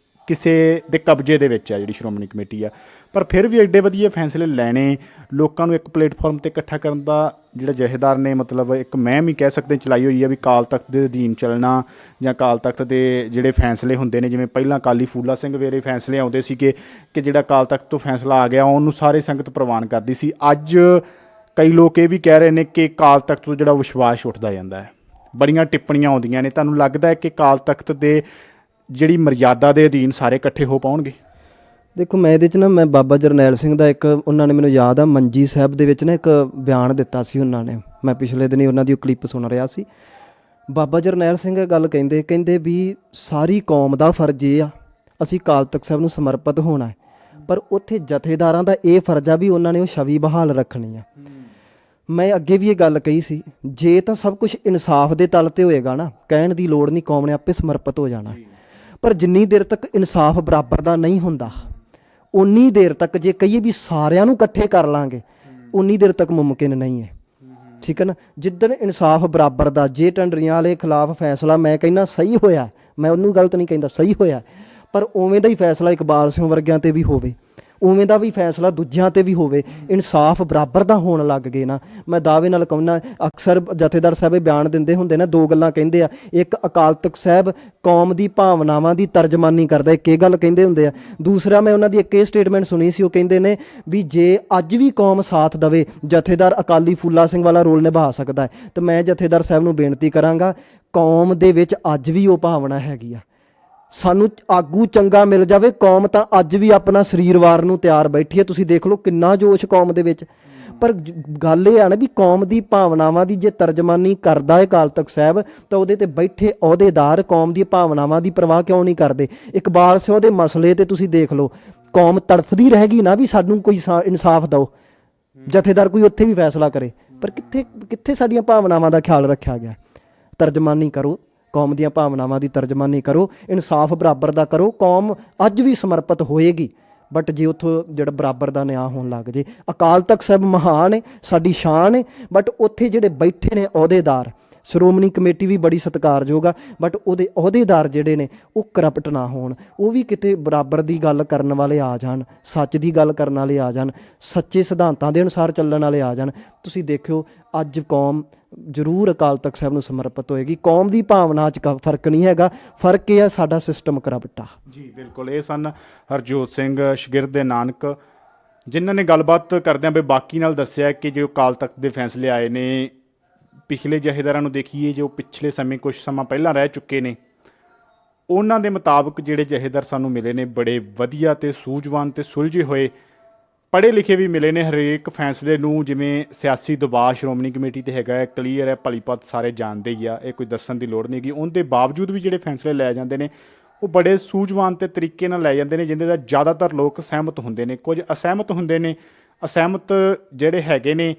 S1: ਕਿਸੇ ਦੇ ਕਬਜ਼ੇ ਦੇ ਵਿੱਚ ਆ ਜਿਹੜੀ ਸ਼੍ਰੋਮਣੀ ਕਮੇਟੀ ਆ, ਪਰ ਫਿਰ ਵੀ ਐਡੇ ਵਧੀਆ ਫੈਸਲੇ ਲੈਣੇ, ਲੋਕਾਂ ਨੂੰ ਇੱਕ ਪਲੇਟਫਾਰਮ 'ਤੇ ਇਕੱਠਾ ਕਰਨ ਦਾ ਜਿਹੜਾ ਜਥੇਦਾਰ ਨੇ ਮਤਲਬ ਇੱਕ ਮਹਿਮ ਹੀ ਕਹਿ ਸਕਦੇ ਚਲਾਈ ਹੋਈ ਆ ਵੀ ਅਕਾਲ ਤਖਤ ਦੇ ਅਧੀਨ ਚੱਲਣਾ, ਜਾਂ ਅਕਾਲ ਤਖਤ ਦੇ ਜਿਹੜੇ ਫੈਸਲੇ ਹੁੰਦੇ ਨੇ, ਜਿਵੇਂ ਪਹਿਲਾਂ ਅਕਾਲੀ ਫੂਲਾ ਸਿੰਘ ਵੇਲੇ ਫੈਸਲੇ ਆਉਂਦੇ ਸੀਗੇ ਕਿ ਜਿਹੜਾ ਅਕਾਲ ਤਖਤ ਤੋਂ ਫੈਸਲਾ ਆ ਗਿਆ ਉਹਨੂੰ ਸਾਰੇ ਸੰਗਤ ਪ੍ਰਵਾਨ ਕਰਦੀ ਸੀ। ਅੱਜ ਕਈ ਲੋਕ ਇਹ ਵੀ ਕਹਿ ਰਹੇ ਨੇ ਕਿ ਅਕਾਲ ਤਖਤ ਤੋਂ ਜਿਹੜਾ ਵਿਸ਼ਵਾਸ ਉੱਠਦਾ ਜਾਂਦਾ ਹੈ। ਬੜੀਆਂ ਟਿੱਪਣੀਆਂ ਆਉਂਦੀਆਂ ਨੇ। ਤੁਹਾਨੂੰ ਲੱਗਦਾ ਹੈ ਕਿ ਅਕਾਲ ਤਖਤ ਦੇ ਜਿਹੜੀ ਮਰਿਆਦਾ ਦੇ ਅਧੀਨ ਸਾਰੇ ਇਕੱਠੇ ਹੋ ਪਾਉਣਗੇ?
S2: ਦੇਖੋ ਮੈਂ ਇਹਦੇ 'ਚ ਨਾ ਮੈਂ ਬਾਬਾ ਜਰਨੈਲ ਸਿੰਘ ਦਾ ਇੱਕ ਉਹਨਾਂ ਨੇ ਮੈਨੂੰ ਯਾਦ ਆ ਮੰਜੀ ਸਾਹਿਬ ਦੇ ਵਿੱਚ ਨਾ ਇੱਕ ਬਿਆਨ ਦਿੱਤਾ ਸੀ ਉਹਨਾਂ ਨੇ, ਮੈਂ ਪਿਛਲੇ ਦਿਨੀ ਉਹਨਾਂ ਦੀ ਉਹ ਕਲਿੱਪ ਸੁਣ ਰਿਹਾ ਸੀ। ਬਾਬਾ ਜਰਨੈਲ ਸਿੰਘ ਇਹ ਗੱਲ ਕਹਿੰਦੇ ਵੀ ਸਾਰੀ ਕੌਮ ਦਾ ਫਰਜ਼ ਇਹ ਆ ਅਸੀਂ ਅਕਾਲ ਤਖਤ ਸਾਹਿਬ ਨੂੰ ਸਮਰਪਿਤ ਹੋਣਾ ਹੈ, ਪਰ ਉੱਥੇ ਜਥੇਦਾਰਾਂ ਦਾ ਇਹ ਫਰਜ਼ ਆ ਵੀ ਉਹਨਾਂ ਨੇ ਉਹ ਛਵੀ ਬਹਾਲ ਰੱਖਣੀ ਆ। ਮੈਂ ਅੱਗੇ ਵੀ ਇਹ ਗੱਲ ਕਹੀ ਸੀ, ਜੇ ਤਾਂ ਸਭ ਕੁਝ ਇਨਸਾਫ ਦੇ ਤਲ ਤੇ ਹੋਏਗਾ ਨਾ, ਕਹਿਣ ਦੀ ਲੋੜ ਨਹੀਂ, ਕੌਮ ਨੇ ਆਪੇ ਸਮਰਪਿਤ ਹੋ ਜਾਣਾ। ਪਰ ਜਿੰਨੀ ਦੇਰ ਤੱਕ ਇਨਸਾਫ ਬਰਾਬਰ ਦਾ ਨਹੀਂ ਹੁੰਦਾ, ਉਨੀ ਦੇਰ ਤੱਕ ਜੇ ਕਹੀਏ ਵੀ ਸਾਰਿਆਂ ਨੂੰ ਇਕੱਠੇ ਕਰ ਲਾਂਗੇ, ਉਨੀ ਦੇਰ ਤੱਕ ਮੁਮਕਿਨ ਨਹੀਂ ਹੈ। ਠੀਕ ਹੈ ਨਾ। ਜਿੱਦਣ ਇਨਸਾਫ ਬਰਾਬਰ ਦਾ, ਜੇ ਟੰਡਰੀਆਂ ਵਾਲੇ ਖਿਲਾਫ ਫੈਸਲਾ ਮੈਂ ਕਹਿੰਦਾ ਸਹੀ ਹੋਇਆ, ਮੈਂ ਉਹਨੂੰ ਗਲਤ ਨਹੀਂ ਕਹਿੰਦਾ, ਸਹੀ ਹੋਇਆ, ਪਰ ਉਵੇਂ ਦਾ ਹੀ ਫੈਸਲਾ ਇਕਬਾਲ ਸਿੰਘ ਵਰਗਿਆਂ ਤੇ ਵੀ ਹੋਵੇ, ਉਵੇਂ ਦਾ ਵੀ ਫੈਸਲਾ ਦੂਜਿਆਂ ਤੇ ਵੀ ਹੋਵੇ, ਇਨਸਾਫ ਬਰਾਬਰ ਦਾ ਹੋਣ ਲੱਗ ਗਏ ਨਾ, ਮੈਂ ਦਾਅਵੇ ਨਾਲ ਕਹਿੰਦਾ, ਅਕਸਰ ਜਥੇਦਾਰ ਸਾਹਿਬ ਇਹ ਬਿਆਨ ਦਿੰਦੇ ਹੁੰਦੇ ਨਾ, ਦੋ ਗੱਲਾਂ ਕਹਿੰਦੇ ਆ, ਇੱਕ ਅਕਾਲ ਤਖਤ ਸਾਹਿਬ ਕੌਮ ਦੀ ਭਾਵਨਾਵਾਂ ਦੀ ਤਰਜਮਾਨੀ ਕਰਦਾ, ਇੱਕ ਇਹ ਗੱਲ ਕਹਿੰਦੇ ਹੁੰਦੇ ਆ। ਦੂਸਰਾ ਮੈਂ ਉਹਨਾਂ ਦੀ ਇੱਕ ਇਹ ਸਟੇਟਮੈਂਟ ਸੁਣੀ ਸੀ, ਉਹ ਕਹਿੰਦੇ ਨੇ ਵੀ ਜੇ ਅੱਜ ਵੀ ਕੌਮ ਸਾਥ ਦੇਵੇ, ਜਥੇਦਾਰ ਅਕਾਲੀ ਫੂਲਾ ਸਿੰਘ ਵਾਲਾ ਰੋਲ ਨਿਭਾ ਸਕਦਾ ਹੈ। ਤੇ ਮੈਂ ਜਥੇਦਾਰ ਸਾਹਿਬ ਨੂੰ ਬੇਨਤੀ ਕਰਾਂਗਾ, ਕੌਮ ਦੇ ਵਿੱਚ ਅੱਜ ਵੀ ਉਹ ਭਾਵਨਾ ਹੈਗੀ ਆ, ਸਾਨੂੰ ਆਗੂ ਚੰਗਾ ਮਿਲ ਜਾਵੇ, ਕੌਮ ਤਾਂ ਅੱਜ ਵੀ ਆਪਣਾ ਸਰੀਰ ਵਾਰ ਨੂੰ ਤਿਆਰ ਬੈਠੀ ਹੈ। ਤੁਸੀਂ ਦੇਖ ਲਓ ਕਿੰਨਾ ਜੋਸ਼ ਕੌਮ ਦੇ ਵਿੱਚ। ਪਰ ਗੱਲ ਇਹ ਆ ਨਾ ਵੀ ਕੌਮ ਦੀ ਭਾਵਨਾਵਾਂ ਦੀ ਜੇ ਤਰਜਮਾਨੀ ਕਰਦਾ ਹੈ ਅਕਾਲ ਤਖਤ ਸਾਹਿਬ, ਤਾਂ ਉਹਦੇ ਤੇ ਬੈਠੇ ਅਹੁਦੇਦਾਰ ਕੌਮ ਦੀ ਭਾਵਨਾਵਾਂ ਦੀ ਪਰਵਾਹ ਕਿਉਂ ਨਹੀਂ ਕਰਦੇ। ਇਕਬਾਲ ਸਿੰਘ ਦੇ ਮਸਲੇ ਤੇ ਤੁਸੀਂ ਦੇਖ ਲਓ, ਕੌਮ ਤੜਫਦੀ ਰਹਿ ਗਈ ਨਾ ਵੀ ਸਾਨੂੰ ਕੋਈ ਇਨਸਾਫ ਦਿਓ, ਜਥੇਦਾਰ ਕੋਈ ਉੱਥੇ ਵੀ ਫੈਸਲਾ ਕਰੇ, ਪਰ ਕਿੱਥੇ ਸਾਡੀਆਂ ਭਾਵਨਾਵਾਂ ਦਾ ਖਿਆਲ ਰੱਖਿਆ ਗਿਆ। ਤਰਜਮਾਨੀ ਕਰੋ, ਕੌਮ ਦੀਆਂ ਭਾਵਨਾਵਾਂ ਦੀ ਤਰਜਮਾਨੀ ਕਰੋ, ਇਨਸਾਫ ਬਰਾਬਰ ਦਾ ਕਰੋ, ਕੌਮ ਅੱਜ ਵੀ ਸਮਰਪਿਤ ਹੋਏਗੀ। ਬਟ ਜੇ ਉੱਥੋਂ ਜਿਹੜਾ ਬਰਾਬਰ ਦਾ ਨਿਆਂ ਹੋਣ ਲੱਗ ਜੇ, ਅਕਾਲ ਤਖਤ ਸਾਹਿਬ ਮਹਾਨ ਹੈ, ਸਾਡੀ ਸ਼ਾਨ ਹੈ, ਬਟ ਉੱਥੇ ਜਿਹੜੇ ਬੈਠੇ ਨੇ ਅਹੁਦੇਦਾਰ, ਸ਼੍ਰੋਮਣੀ ਕਮੇਟੀ ਵੀ ਬੜੀ ਸਤਿਕਾਰਯੋਗ ਆ, ਬਟ ਉਹਦੇ ਅਹੁਦੇਦਾਰ ਜਿਹੜੇ ਨੇ ਉਹ ਕਰਪਟ ਨਾ ਹੋਣ, ਉਹ ਵੀ ਕਿਤੇ ਬਰਾਬਰ ਦੀ ਗੱਲ ਕਰਨ ਵਾਲੇ ਆ ਜਾਣ, ਸੱਚ ਦੀ ਗੱਲ ਕਰਨ ਵਾਲੇ ਆ ਜਾਣ, ਸੱਚੇ ਸਿਧਾਂਤਾਂ ਦੇ ਅਨੁਸਾਰ ਚੱਲਣ ਵਾਲੇ ਆ ਜਾਣ। ਤੁਸੀਂ ਦੇਖਿਓ ਅੱਜ ਕੌਮ ਜ਼ਰੂਰ ਅਕਾਲ ਤਖਤ ਸਾਹਿਬ ਨੂੰ ਸਮਰਪਿਤ ਹੋਏਗੀ। ਕੌਮ ਦੀ ਭਾਵਨਾ 'ਚ ਫਰਕ ਨਹੀਂ ਹੈਗਾ, ਫਰਕ ਇਹ ਹੈ ਸਾਡਾ ਸਿਸਟਮ ਕਰਪਟ ਆ।
S1: ਜੀ ਬਿਲਕੁਲ, ਇਹ ਸਨ ਹਰਜੋਤ ਸਿੰਘ ਸ਼ਾਗਿਰਦ ਨਾਨਕ, ਜਿਨ੍ਹਾਂ ਨੇ ਗੱਲਬਾਤ ਕਰਦਿਆਂ ਬਈ ਬਾਕੀ ਨਾਲ ਦੱਸਿਆ ਕਿ ਜੋ ਅਕਾਲ ਤਖਤ ਦੇ ਫੈਸਲੇ ਆਏ ਨੇ, ਪਿਛਲੇ ਜਥੇਦਾਰਾਂ ਨੂੰ ਦੇਖੀਏ ਜੋ ਪਿਛਲੇ ਸਮੇਂ ਕੁਝ ਸਮਾਂ ਪਹਿਲਾਂ ਰਹਿ ਚੁੱਕੇ ਨੇ, ਉਹਨਾਂ ਦੇ ਮੁਤਾਬਕ ਜਿਹੜੇ ਜਥੇਦਾਰ ਸਾਨੂੰ ਮਿਲੇ ਨੇ ਬੜੇ ਵਧੀਆ ਤੇ ਸੂਝਵਾਨ ਤੇ ਸੁਲਝੇ ਹੋਏ, ਪੜ੍ਹੇ ਲਿਖੇ ਵੀ ਮਿਲੇ ਨੇ। ਹਰੇਕ ਫੈਸਲੇ ਨੂੰ ਜਿਵੇਂ ਸਿਆਸੀ ਦਬਾਅ ਸ਼੍ਰੋਮਣੀ ਕਮੇਟੀ 'ਤੇ ਹੈਗਾ ਹੈ, ਕਲੀਅਰ ਹੈ, ਭਲੀਭਤ ਸਾਰੇ ਜਾਣਦੇ ਹੀ ਆ, ਇਹ ਕੋਈ ਦੱਸਣ ਦੀ ਲੋੜ ਨਹੀਂ ਹੈਗੀ। ਉਹਦੇ ਬਾਵਜੂਦ ਵੀ ਜਿਹੜੇ ਫੈਸਲੇ ਲੈ ਜਾਂਦੇ ਨੇ ਉਹ ਬੜੇ ਸੂਝਵਾਨ ਤੇ ਤਰੀਕੇ ਨਾਲ ਲੈ ਜਾਂਦੇ ਨੇ, ਜਿਹਦੇ ਦਾ ਜ਼ਿਆਦਾਤਰ ਲੋਕ ਸਹਿਮਤ ਹੁੰਦੇ ਨੇ, ਕੁਝ ਅਸਹਿਮਤ ਹੁੰਦੇ ਨੇ। ਅਸਹਿਮਤ ਜਿਹੜੇ ਹੈਗੇ ਨੇ,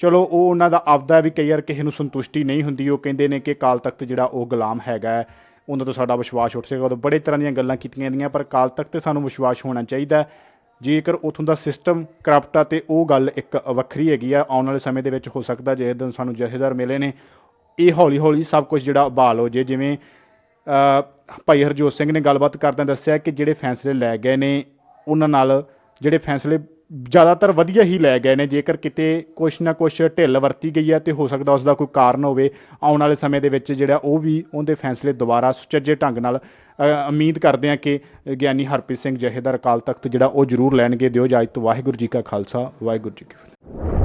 S1: ਚਲੋ ਉਹ ਉਹਨਾਂ ਦਾ ਆਪਦਾ ਵੀ, ਕਈ ਵਾਰ ਕਿਸੇ ਨੂੰ ਸੰਤੁਸ਼ਟੀ ਨਹੀਂ ਹੁੰਦੀ, ਉਹ ਕਹਿੰਦੇ ਨੇ ਕਿ ਅਕਾਲ ਤਖਤ ਜਿਹੜਾ ਉਹ ਗੁਲਾਮ ਹੈਗਾ ਹੈ, ਉਹਨਾਂ ਤੋਂ ਸਾਡਾ ਵਿਸ਼ਵਾਸ ਉੱਠ ਸਕਦਾ। ਉਦੋਂ ਬੜੇ ਤਰ੍ਹਾਂ ਦੀਆਂ ਗੱਲਾਂ ਕੀਤੀਆਂ ਜਾਂਦੀਆਂ, ਪਰ ਅਕਾਲ ਤਖਤ 'ਤੇ ਸਾਨੂੰ ਵਿਸ਼ਵਾਸ ਹੋਣਾ ਚਾਹੀਦਾ। ਜੇਕਰ ਉੱਥੋਂ ਦਾ ਸਿਸਟਮ ਕਰਪਟ ਆ ਤਾਂ ਉਹ ਗੱਲ ਇੱਕ ਵੱਖਰੀ ਹੈਗੀ ਆ। ਆਉਣ ਵਾਲੇ ਸਮੇਂ ਦੇ ਵਿੱਚ ਹੋ ਸਕਦਾ ਜੇ ਦਿਨ ਸਾਨੂੰ ਜਥੇਦਾਰ ਮਿਲੇ ਨੇ, ਇਹ ਹੌਲੀ ਹੌਲੀ ਸਭ ਕੁਝ ਜਿਹੜਾ ਬਹਾਲ ਹੋ ਜੇ। ਜਿਵੇਂ ਭਾਈ ਹਰਜੋਤ ਸਿੰਘ ਨੇ ਗੱਲਬਾਤ ਕਰਦਿਆਂ ਦੱਸਿਆ ਕਿ ਜਿਹੜੇ ਫੈਸਲੇ ਲੈ ਗਏ ਨੇ, ਉਹਨਾਂ ਨਾਲ ਜਿਹੜੇ ਫੈਸਲੇ ਜ਼ਿਆਦਾਤਰ ਵਧੀਆ ਹੀ ਲੈ ਗਏ ਨੇ। ਜੇਕਰ ਕਿਤੇ ਕੁਛ ਨਾ ਕੁਛ ਢਿੱਲ ਵਰਤੀ ਗਈ ਹੈ ਤਾਂ ਹੋ ਸਕਦਾ ਉਸ ਦਾ ਕੋਈ ਕਾਰਨ ਹੋਵੇ। ਆਉਣ ਵਾਲੇ ਸਮੇਂ ਦੇ ਵਿੱਚ ਜਿਹੜਾ ਉਹ ਵੀ ਉਹਦੇ ਫੈਸਲੇ ਦੁਬਾਰਾ ਸੁਚੱਜੇ ਢੰਗ ਨਾਲ ਉਮੀਦ ਕਰਦੇ ਹਾਂ ਕਿ ਗਿਆਨੀ ਹਰਪ੍ਰੀਤ ਸਿੰਘ ਜਥੇਦਾਰ ਅਕਾਲ ਤਖਤ ਜਿਹੜਾ ਉਹ ਜ਼ਰੂਰ ਲੈਣਗੇ। ਦਿਓ ਇਜਾਜ਼ਤ। ਵਾਹਿਗੁਰੂ ਜੀ ਕਾ ਖਾਲਸਾ, ਵਾਹਿਗੁਰੂ ਜੀ ਕੀ ਫਤਿਹ।